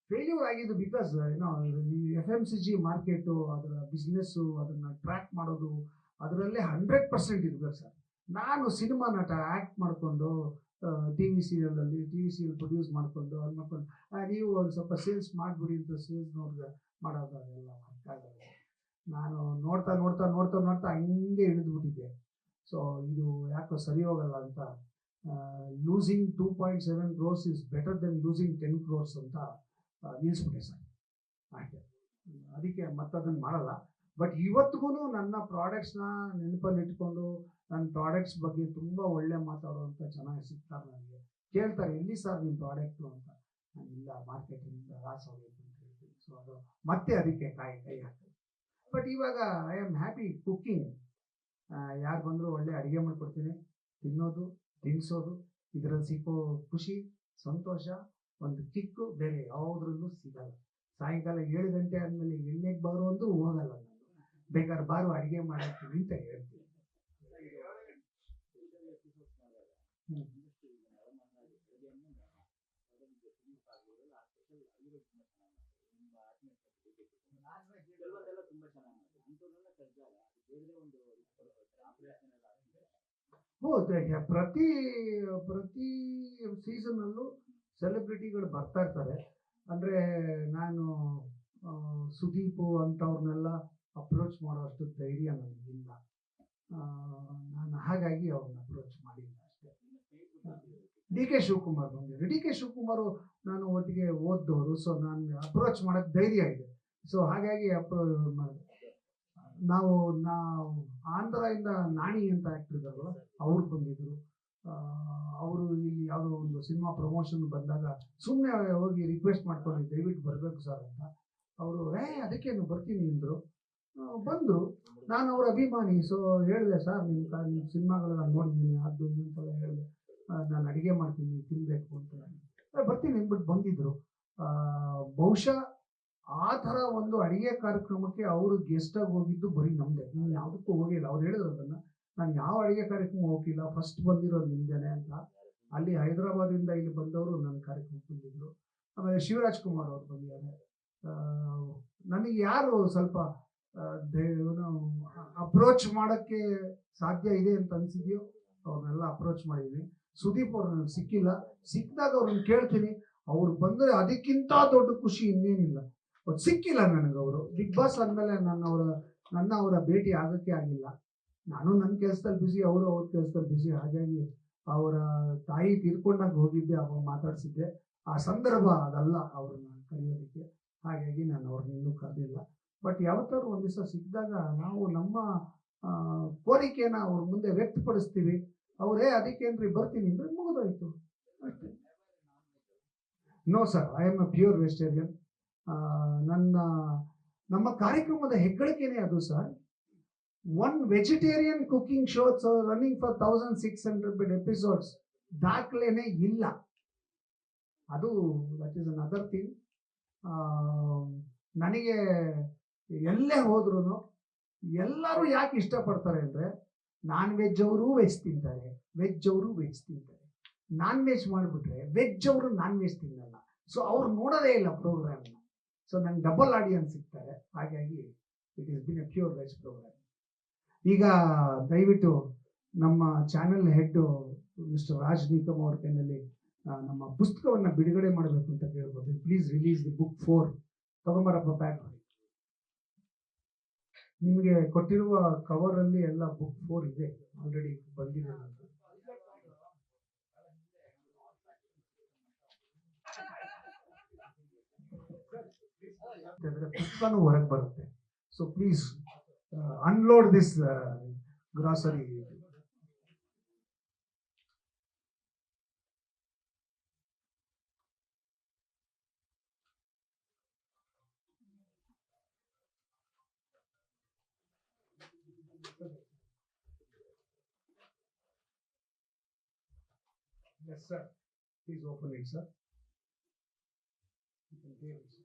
ಫೇಲ್ಯೂರ್ ಆಗಿದ್ದು ಬಿಕಾಸ್ ಏನೋ FMCG ಮಾರ್ಕೆಟು, ಅದರ ಬಿಸ್ನೆಸ್ಸು, ಅದನ್ನ ಟ್ರ್ಯಾಕ್ ಮಾಡೋದು, ಅದರಲ್ಲೇ 100% ಇರ್ಬೇಕು ಸರ್. ನಾನು ಸಿನಿಮಾ ನಟ ಆ್ಯಕ್ಟ್ ಮಾಡಿಕೊಂಡು ಟಿ ವಿ ಸೀರಿಯಲ್ ಪ್ರೊಡ್ಯೂಸ್ ಮಾಡಿಕೊಂಡು ಅದು ಮಾಡ್ಕೊಂಡು ನೀವು ಒಂದು ಸ್ವಲ್ಪ ಸೇಲ್ಸ್ ಮಾಡಿಬಿಡಿ ಅಂತ ಸೇಲ್ಸ್ನವ್ರಿಗೆ ಮಾಡೋದಾಗೆಲ್ಲ ವರ್ಕ್ ಆಗಲ್ಲ. ನಾನು ನೋಡ್ತಾ ನೋಡ್ತಾ ನೋಡ್ತಾ ನೋಡ್ತಾ ಹಂಗೆ ಇಳಿದ್ಬಿಟ್ಟಿದ್ದೆ. ಸೊ ಇದು ಯಾಕೋ ಸರಿ ಹೋಗಲ್ಲ ಅಂತ losing 2.7 crores is better than losing 10 crores ಅಂತ ನಿಲ್ಲಿಸ್ಬಿಟ್ಟೆ ಸರ್. ಅಷ್ಟೇ, ಅದಕ್ಕೆ ಮತ್ತದನ್ನು ಮಾಡಲ್ಲ. ಬಟ್ ಇವತ್ತಿಗೂ ನನ್ನ ಪ್ರಾಡಕ್ಟ್ಸ್ನ ನೆನಪಲ್ಲಿ ಇಟ್ಕೊಂಡು ನನ್ನ ಪ್ರಾಡಕ್ಟ್ಸ್ ಬಗ್ಗೆ ತುಂಬ ಒಳ್ಳೆ ಮಾತಾಡುವಂಥ ಚೆನ್ನಾಗಿ ಸಿಗ್ತಾರೆ. ನನಗೆ ಕೇಳ್ತಾರೆ, ಎಲ್ಲಿ ಸರ್ ನಿಮ್ಮ ಪ್ರಾಡಕ್ಟು ಅಂತ. ನಾನು ಇಲ್ಲ, ಮಾರ್ಕೆಟಿಂದ ಲಾಸ್ ಆಗೋಯ್ತು ಅಂತ ಹೇಳ್ತೀನಿ. ಸೊ ಅದು ಮತ್ತೆ ಅದಕ್ಕೆ ಕೈ ಹಾಕ್ತೀನಿ. ಬಟ್ ಇವಾಗ ಐ ಆಮ್ ಹ್ಯಾಪಿ ಕುಕ್ಕಿಂಗ್. ಯಾರು ಬಂದರೂ ಒಳ್ಳೆ ಅಡುಗೆ ಮಾಡಿಕೊಡ್ತೀನಿ. ತಿನ್ನೋದು, ತಿನ್ನಿಸೋದು, ಇದರಲ್ಲಿ ಸಿಕ್ಕೋ ಖುಷಿ, ಸಂತೋಷ, ಒಂದು ಕಿಕ್ಕು ಬೇರೆ ಯಾವುದ್ರಲ್ಲೂ ಸಿಗಲ್ಲ. ಸಾಯಂಕಾಲ 7 ಗಂಟೆ ಆದಮೇಲೆ ಎಣ್ಣೆಗೆ ಬಾರು ಅಂದರೂ ಹೋಗಲ್ಲ. ನಾನು ಬೇಕಾದ್ರೆ ಬಾರು ಅಡುಗೆ ಮಾಡ್ತೀನಿ ಅಂತ ಹೇಳ್ತೀನಿ. ಹೌದು, ಪ್ರತಿ ಸೀಸನಲ್ಲೂ ಸೆಲೆಬ್ರಿಟಿಗಳು ಬರ್ತಾ ಇರ್ತಾರೆ. ಅಂದರೆ ನಾನು ಸುದೀಪು ಅಂಥವ್ರನ್ನೆಲ್ಲ ಅಪ್ರೋಚ್ ಮಾಡೋಷ್ಟು ಧೈರ್ಯ ನನಗಿಲ್ಲ. ನಾನು ಹಾಗಾಗಿ ಅವ್ರನ್ನ ಅಪ್ರೋಚ್ ಮಾಡಿಲ್ಲ ಅಷ್ಟೇ. ಡಿ ಕೆ ಶಿವಕುಮಾರ್ ಬಂದಿದ್ರು. ಡಿ ಕೆ ಶಿವಕುಮಾರು ನಾನು ಒಟ್ಟಿಗೆ ಓದ್ದವರು. ಸೊ ನಾನು ಅಪ್ರೋಚ್ ಮಾಡೋಕ್ಕೆ ಧೈರ್ಯ ಇದೆ. ಸೊ ಹಾಗಾಗಿ ನಾವು ಆಂಧ್ರದಿಂದ ನಾಣಿ ಅಂತ ಆ್ಯಕ್ಟರ್ ಇದ್ದಾರಲ್ಲ, ಅವ್ರು ಬಂದಿದ್ರು. ಅವರು ಇಲ್ಲಿ ಯಾವುದೋ ಒಂದು ಸಿನಿಮಾ ಪ್ರಮೋಷನ್ ಬಂದಾಗ ಸುಮ್ಮನೆ ಹೋಗಿ ರಿಕ್ವೆಸ್ಟ್ ಮಾಡ್ಕೊಂಡು ದಯವಿಟ್ಟು ಬರಬೇಕು ಸರ್ ಅಂತ. ಅವರು ಅದಕ್ಕೇನು ಬರ್ತೀನಿ ಅಂದರು. ಬಂದರು. ನಾನು ಅವ್ರ ಅಭಿಮಾನಿ. ಸೊ ಹೇಳಿದೆ, ಸರ್ ನಿಮ್ಮ ಸಿನಿಮಾಗಳೆಲ್ಲ ನೋಡಿದ್ದೀನಿ, ಅದು ಅಂತೆಲ್ಲ ಹೇಳಿದೆ. ನಾನು ಅಡುಗೆ ಮಾಡ್ತೀನಿ, ತಿನ್ನಬೇಕು ಅಂತ. ಬರ್ತೀನಿ ಅಂದ್ಬಿಟ್ಟು ಬಂದಿದ್ದರು. ಬಹುಶಃ ಆ ಥರ ಒಂದು ಅಡುಗೆ ಕಾರ್ಯಕ್ರಮಕ್ಕೆ ಅವರು ಗೆಸ್ಟಾಗಿ ಹೋಗಿದ್ದು ಬರೀ ನಮ್ಮದೇ. ನಾನು ಯಾವುದಕ್ಕೂ ಹೋಗಿಲ್ಲ. ಅವ್ರು ಹೇಳಿದ್ರು ಅದನ್ನು, ನಾನು ಯಾವ ಅಡುಗೆ ಕಾರ್ಯಕ್ರಮ ಹೋಗಿಲ್ಲ, ಫಸ್ಟ್ ಬಂದಿರೋದು ನಿಮ್ಮದೇನೆ ಅಂತ. ಅಲ್ಲಿ ಹೈದರಾಬಾದಿಂದ ಇಲ್ಲಿ ಬಂದವರು ನನ್ನ ಕಾರ್ಯಕ್ರಮಕ್ಕೆ ಬಂದಿದ್ದರು. ಆಮೇಲೆ ಶಿವರಾಜ್ ಕುಮಾರ್ ಅವ್ರು ಬಂದಿದ್ದಾರೆ. ನನಗೆ ಯಾರು ಸ್ವಲ್ಪ ಅಪ್ರೋಚ್ ಮಾಡೋಕ್ಕೆ ಸಾಧ್ಯ ಇದೆ ಅಂತ ಅನಿಸಿದೆಯೋ ಅವ್ರನ್ನೆಲ್ಲ ಅಪ್ರೋಚ್ ಮಾಡಿದ್ದೀನಿ. ಸುದೀಪ್ ಅವ್ರು ನನಗೆ ಸಿಕ್ಕಿಲ್ಲ. ಸಿಕ್ಕಿದಾಗ ಅವ್ರನ್ನ ಕೇಳ್ತೀನಿ. ಅವ್ರು ಬಂದರೆ ಅದಕ್ಕಿಂತ ದೊಡ್ಡ ಖುಷಿ ಇನ್ನೇನಿಲ್ಲ. ಅವ್ರು ಸಿಕ್ಕಿಲ್ಲ ನನಗೆ. ಅವರು ಬಿಗ್ ಬಾಸ್ ಅಂದಮೇಲೆ ನನ್ನ ಅವರ ಭೇಟಿ ಆಗೋಕ್ಕೆ ಆಗಿಲ್ಲ. ನಾನು ನನ್ನ ಕೆಲಸದಲ್ಲಿ ಬ್ಯುಸಿ, ಅವರು ಅವ್ರ ಕೆಲಸದಲ್ಲಿ ಬ್ಯುಸಿ. ಹಾಗಾಗಿ ಅವರ ತಾಯಿ ತೀರ್ಕೊಂಡಾಗ ಹೋಗಿದ್ದೆ, ಅವಾಗ ಮಾತಾಡಿಸಿದ್ದೆ. ಆ ಸಂದರ್ಭ ಅದಲ್ಲ ಅವ್ರನ್ನ ಕರೆಯೋದಕ್ಕೆ. ಹಾಗಾಗಿ ನಾನು ಅವ್ರನ್ನ ಇನ್ನೂ ಕರೆದಿಲ್ಲ. ಬಟ್ ಯಾವತ್ತಾದ್ರು ಒಂದು ದಿವಸ ಸಿಕ್ಕಿದಾಗ ನಾವು ನಮ್ಮ ಕೋರಿಕೆನ ಅವ್ರ ಮುಂದೆ ವ್ಯಕ್ತಪಡಿಸ್ತೀವಿ. ಅವರೇ ಅದಕ್ಕೇನ್ರಿ ಬರ್ತೀನಿ ಅಂದರೆ ಮುಗಿದೋಯ್ತು ಅಷ್ಟೇ. No sir, I am a pure vegetarian. ನಮ್ಮ ಕಾರ್ಯಕ್ರಮದ ಹೆಗ್ಗಳಿಕೆನೇ ಅದು sir. One vegetarian cooking shows running for 1600 episodes ದಾಖಲೆನೇ ಇಲ್ಲ. ಅದು ದಟ್ ಈಸ್ ಅನದರ್ ಥಿಂಗ್. ನನಗೆ ಎಲ್ಲೇ ಹೋದ್ರೂ ಎಲ್ಲರೂ ಯಾಕೆ ಇಷ್ಟಪಡ್ತಾರೆ ಅಂದರೆ, ನಾನ್ ವೆಜ್ ಅವರು ವೆಜ್ ತಿಂತಾರೆ, ವೆಜ್ ಅವರು ವೆಜ್ ತಿಂತಾರೆ. ನಾನ್ ವೆಜ್ ಮಾಡಿಬಿಟ್ರೆ ವೆಜ್ ಅವರು ನಾನ್ ವೆಜ್ ತಿನ್ನಲ್ಲ. ಸೊ ಅವ್ರು ನೋಡೋದೇ ಇಲ್ಲ ಪ್ರೋಗ್ರಾಮ್ನ. ಸೊ ನಂಗೆ ಡಬಲ್ ಆಡಿಯನ್ಸ್ ಸಿಗ್ತಾರೆ. ಹಾಗಾಗಿ it is been a pure veg program. ಈಗ ದಯವಿಟ್ಟು ನಮ್ಮ channel head mister Raj Nikam ಅವ್ರ ಕೈನಲ್ಲಿ ನಮ್ಮ ಪುಸ್ತಕವನ್ನು ಬಿಡುಗಡೆ ಮಾಡಬೇಕು ಅಂತ ಕೇಳ್ಬೋದು. Please release the book 4. ತಗೊಂಬರಪ್ಪ ಪ್ಯಾಕ್ ಮಾಡಿ. ನಿಮಗೆ ಕೊಟ್ಟಿರುವ ಕವರಲ್ಲಿ ಎಲ್ಲ ಬುಕ್ 4 ಇದೆ, ಆಲ್ರೆಡಿ ಬಂದಿದೆ. ಪುಸ್ತಕನೂ ಹೊರಗೆ ಬರುತ್ತೆ. So please unload this grocery. Yes, sir. Please open it, sir. You can hear it, sir.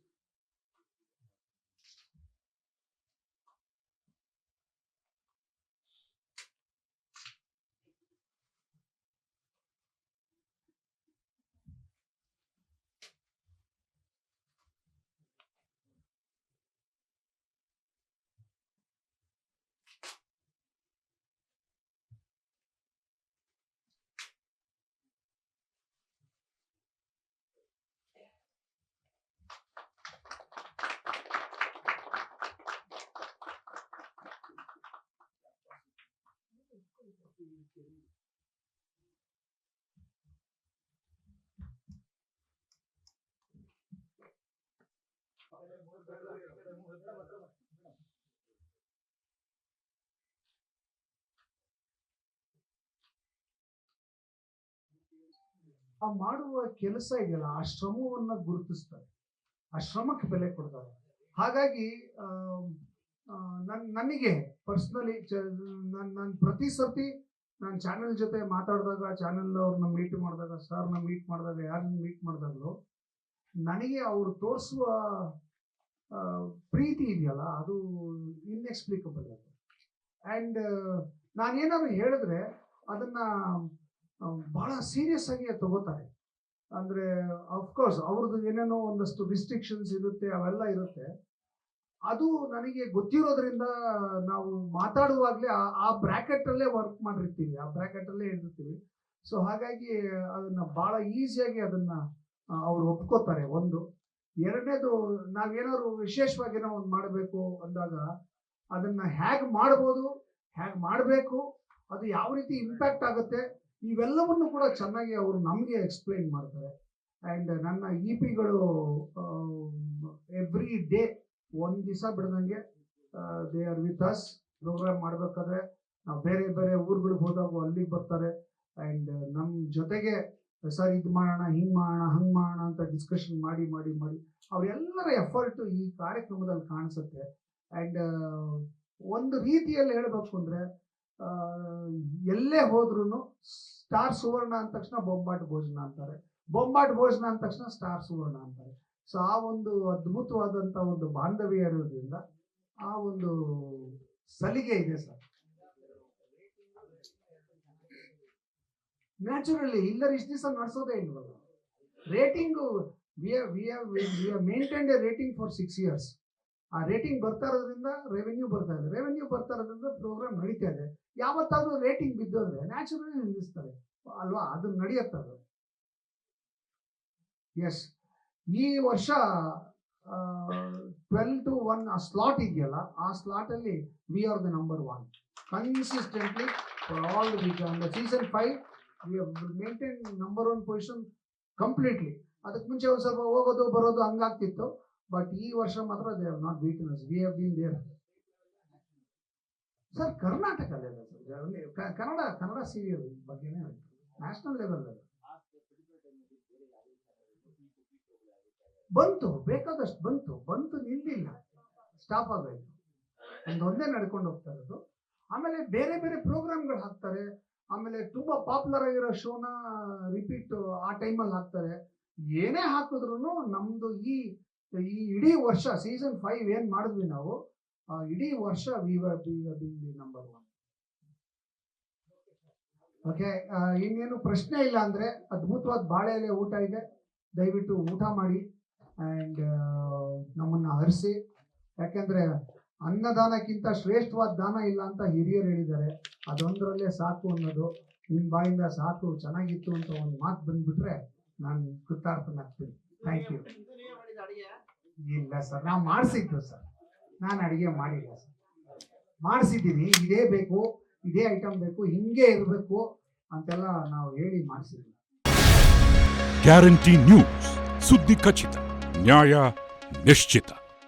ಆ ಮಾಡುವ ಕೆಲಸ ಇದೆಯಲ್ಲ, ಆ ಶ್ರಮವನ್ನ ಗುರುತಿಸ್ತಾರೆ, ಆ ಶ್ರಮಕ್ಕೆ ಬೆಲೆ ಕೊಡ್ತಾರೆ. ಹಾಗಾಗಿ ನನಗೆ ಪರ್ಸ್ನಲಿ ನಾನು ಪ್ರತಿ ಸರ್ತಿ ನಾನು ಚಾನೆಲ್ ಜೊತೆ ಮಾತಾಡಿದಾಗ, ಚಾನೆಲ್ ಅವ್ರನ್ನ ಮೀಟ್ ಮಾಡಿದಾಗ, ಸರ್ನ ಮೀಟ್ ಮಾಡಿದಾಗ, ಯಾರನ್ನ ಮೀಟ್ ಮಾಡಿದಾಗಲೂ ನನಗೆ ಅವರು ತೋರಿಸುವ ಪ್ರೀತಿ ಇದೆಯಲ್ಲ, ಅದು ಇನ್ಎಕ್ಸ್ಪ್ಲಿಕಬಲ್ ಅದು. ಆ್ಯಂಡ್ ನಾನೇನಾದ್ರು ಹೇಳಿದ್ರೆ ಅದನ್ನ ಬಹಳ ಸೀರಿಯಸ್ ಆಗಿ ತಗೋತಾರೆ. ಅಂದರೆ ಅಫ್ಕೋರ್ಸ್ ಅವ್ರದ್ದು ಏನೇನೋ ಒಂದಷ್ಟು ರಿಸ್ಟ್ರಿಕ್ಷನ್ಸ್ ಇರುತ್ತೆ, ಅವೆಲ್ಲ ಇರುತ್ತೆ. ಅದು ನನಗೆ ಗೊತ್ತಿರೋದ್ರಿಂದ ನಾವು ಮಾತಾಡುವಾಗಲೇ ಆ ಬ್ರ್ಯಾಕೆಟಲ್ಲೇ ವರ್ಕ್ ಮಾಡಿರ್ತೀವಿ, ಆ ಬ್ರ್ಯಾಕೆಟಲ್ಲೇ ಇರ್ತೀವಿ. ಸೊ ಹಾಗಾಗಿ ಅದನ್ನು ಭಾಳ ಈಸಿಯಾಗಿ ಅದನ್ನು ಅವ್ರು ಒಪ್ಕೋತಾರೆ. ಒಂದು. ಎರಡನೇದು, ನಾವೇನಾದ್ರು ವಿಶೇಷವಾಗಿ ಏನೋ ಒಂದು ಮಾಡಬೇಕು ಅಂದಾಗ ಅದನ್ನು ಹೇಗೆ ಮಾಡ್ಬೋದು, ಹೇಗೆ ಮಾಡಬೇಕು, ಅದು ಯಾವ ರೀತಿ ಇಂಪ್ಯಾಕ್ಟ್ ಆಗುತ್ತೆ, ಇವೆಲ್ಲವನ್ನು ಕೂಡ ಚೆನ್ನಾಗಿ ಅವರು ನಮಗೆ ಎಕ್ಸ್ಪ್ಲೈನ್ ಮಾಡ್ತಾರೆ. ಆ್ಯಂಡ್ ನನ್ನ EP-ಗಳು ಎವ್ರಿ ಡೇ ಒಂದು ದಿವಸ ಬಿಡ್ದಂಗೆ they are with us. Program ಮಾಡಬೇಕಾದ್ರೆ ನಾವು ಬೇರೆ ಬೇರೆ ಊರುಗಳಿಗೆ ಹೋದಾಗ ಅಲ್ಲಿಗೆ ಬರ್ತಾರೆ. ಆ್ಯಂಡ್ ನಮ್ಮ ಜೊತೆಗೆ ಸರ್ ಇದು ಮಾಡೋಣ, ಹಿಂಗೆ ಮಾಡೋಣ, ಹಂಗೆ ಮಾಡೋಣ ಅಂತ ಡಿಸ್ಕಷನ್ ಮಾಡಿ ಮಾಡಿ ಮಾಡಿ ಅವರೆಲ್ಲರ ಎಫರ್ಟು ಈ ಕಾರ್ಯಕ್ರಮದಲ್ಲಿ ಕಾಣಿಸುತ್ತೆ. ಆ್ಯಂಡ್ ಒಂದು ರೀತಿಯಲ್ಲಿ ಹೇಳಬೇಕು ಅಂದರೆ, ಎಲ್ಲೇ ಹೋದ್ರೂ ಸ್ಟಾರ್ ಸುವರ್ಣ ಅಂದ ತಕ್ಷಣ ಬೊಂಬಾಟ್ ಭೋಜನ ಅಂತಾರೆ, ಬೊಂಬಾಟ್ ಭೋಜನ ಅಂದ ತಕ್ಷಣ ಸ್ಟಾರ್ ಸುವರ್ಣ ಅಂತಾರೆ. ಸೊ ಆ ಒಂದು ಅದ್ಭುತವಾದಂಥ ಒಂದು ಬಾಂಧವ್ಯ ಇರೋದ್ರಿಂದ ಆ ಒಂದು ಸಲಿಗೆ ಇದೆ ಸರ್. ನ್ಯಾಚುರಲಿ ಇಲ್ಲರ ಇಷ್ಟು ದಿವಸ ನಡೆಸೋದೇ ಇಲ್ವಲ್ಲ. Rating we have maintained A rating for 6 years. ಆ ರೇಟಿಂಗ್ ಬರ್ತಾ ಇರೋದ್ರಿಂದ ರೆವೆನ್ಯೂ ಬರ್ತಾ ಇದೆ, ರೆವೆನ್ಯೂ ಬರ್ತಾ ಇರೋದ್ರಿಂದ ಪ್ರೋಗ್ರಾಮ್ ನಡೀತಾ ಇದೆ. ಯಾವತ್ತಾದ್ರೂ ರೇಟಿಂಗ್ ಬಿದ್ದೋದ್ರೆ ನ್ಯಾಚುರಲಿ ನಿಲ್ಲಿಸ್ತಾರೆ ಅಲ್ವಾ, ಅದು ನಡೆಯುತ್ತದು. ಎಸ್, ಈ ವರ್ಷ 12 to 1 ಆ ಸ್ಲಾಟ್ ಇದೆಯಲ್ಲ, ಆ ಸ್ಲಾಟಲ್ಲಿ we are the number 1 consistently for all the week. And season 5 we have maintain number 1 position completely. ಅದಕ್ಕೆ ಮುಂಚೆ ಒಂದು ಸ್ವಲ್ಪ ಹೋಗೋದು ಬರೋದು ಹಂಗಾಗ್ತಿತ್ತು, ಬಟ್ ಈ ವರ್ಷ ಮಾತ್ರ they have not beaten us, we have been there. Sir ಕರ್ನಾಟಕದಲ್ಲ ಸರ್, ಕನ್ನಡ ಸೀರಿಯಲ್ ಬಗ್ಗೆನೇ ನ್ಯಾಷನಲ್ ಲೆವೆಲ್ ಬಂತು, ಬೇಕಾದಷ್ಟು ಬಂತು ನಿಲ್ಲಿಲ್ಲ, ಸ್ಟಾಪ್ ಆಗೋಯ್ತು. ಒಂದೇ ನಡ್ಕೊಂಡು ಹೋಗ್ತಾ ಇರೋದು. ಆಮೇಲೆ ಬೇರೆ ಬೇರೆ ಪ್ರೋಗ್ರಾಮ್ಗಳು ಹಾಕ್ತಾರೆ. ಆಮೇಲೆ ತುಂಬಾ ಪಾಪ್ಯುಲರ್ ಆಗಿರೋ ಶೋನ ರಿಪೀಟ್ ಆ ಟೈಮಲ್ಲಿ ಹಾಕ್ತಾರೆ. ಏನೇ ಹಾಕಿದ್ರು ನಮ್ದು ಈ ಇಡೀ ವರ್ಷ ಸೀಸನ್ 5 ಏನ್ ಮಾಡಿದ್ವಿ ನಾವು, ಇಡೀ ವರ್ಷ ವಿ ನಂಬರ್ 1. ಓಕೆ, ಇನ್ನೇನು ಪ್ರಶ್ನೆ ಇಲ್ಲ ಅಂದ್ರೆ ಅದ್ಭುತವಾದ ಬಾಳೆ ಎಲೆ ಊಟ ಇದೆ, ದಯವಿಟ್ಟು ಊಟ ಮಾಡಿ ಆ್ಯಂಡ್ ನಮ್ಮನ್ನ ಹರಿಸಿ. ಯಾಕೆಂದ್ರೆ ಅನ್ನದಾನಕ್ಕಿಂತ ಶ್ರೇಷ್ಠವಾದ ದಾನ ಇಲ್ಲ ಅಂತ ಹಿರಿಯರು ಹೇಳಿದ್ದಾರೆ. ಅದೊಂದರಲ್ಲೇ ಸಾಕು ಅನ್ನೋದು. ನಿಮ್ಮ ಬಾಯಿಂದ ಸಾಕು, ಚೆನ್ನಾಗಿತ್ತು ಅಂತ ಒಂದು ಮಾತು ಬಂದ್ಬಿಟ್ರೆ ನಾನು ಕೃತಾರ್ಥನಾಗ್ತೀನಿ. Thank you. ಇಲ್ಲ ಸರ್, ನಾವು ಮಾಡಿಸಿದ್ದು ಸರ್, ನಾನು ಅಡುಗೆ ಮಾಡಿಲ್ಲ ಸರ್, ಮಾಡಿಸಿದ್ದೀನಿ. ಇದೇ ಬೇಕು, ಇದೇ ಐಟಮ್ ಬೇಕು, ಹಿಂಗೆ ಇರಬೇಕು ಅಂತೆಲ್ಲ ನಾವು ಹೇಳಿ ಮಾಡಿಸಿದ್ವಿ. ಗ್ಯಾರಂಟಿ ನ್ಯೂಸ್, ಸುದ್ದಿ ಖಚಿತ, ನ್ಯಾಯ ನಿಶ್ಚಿತ.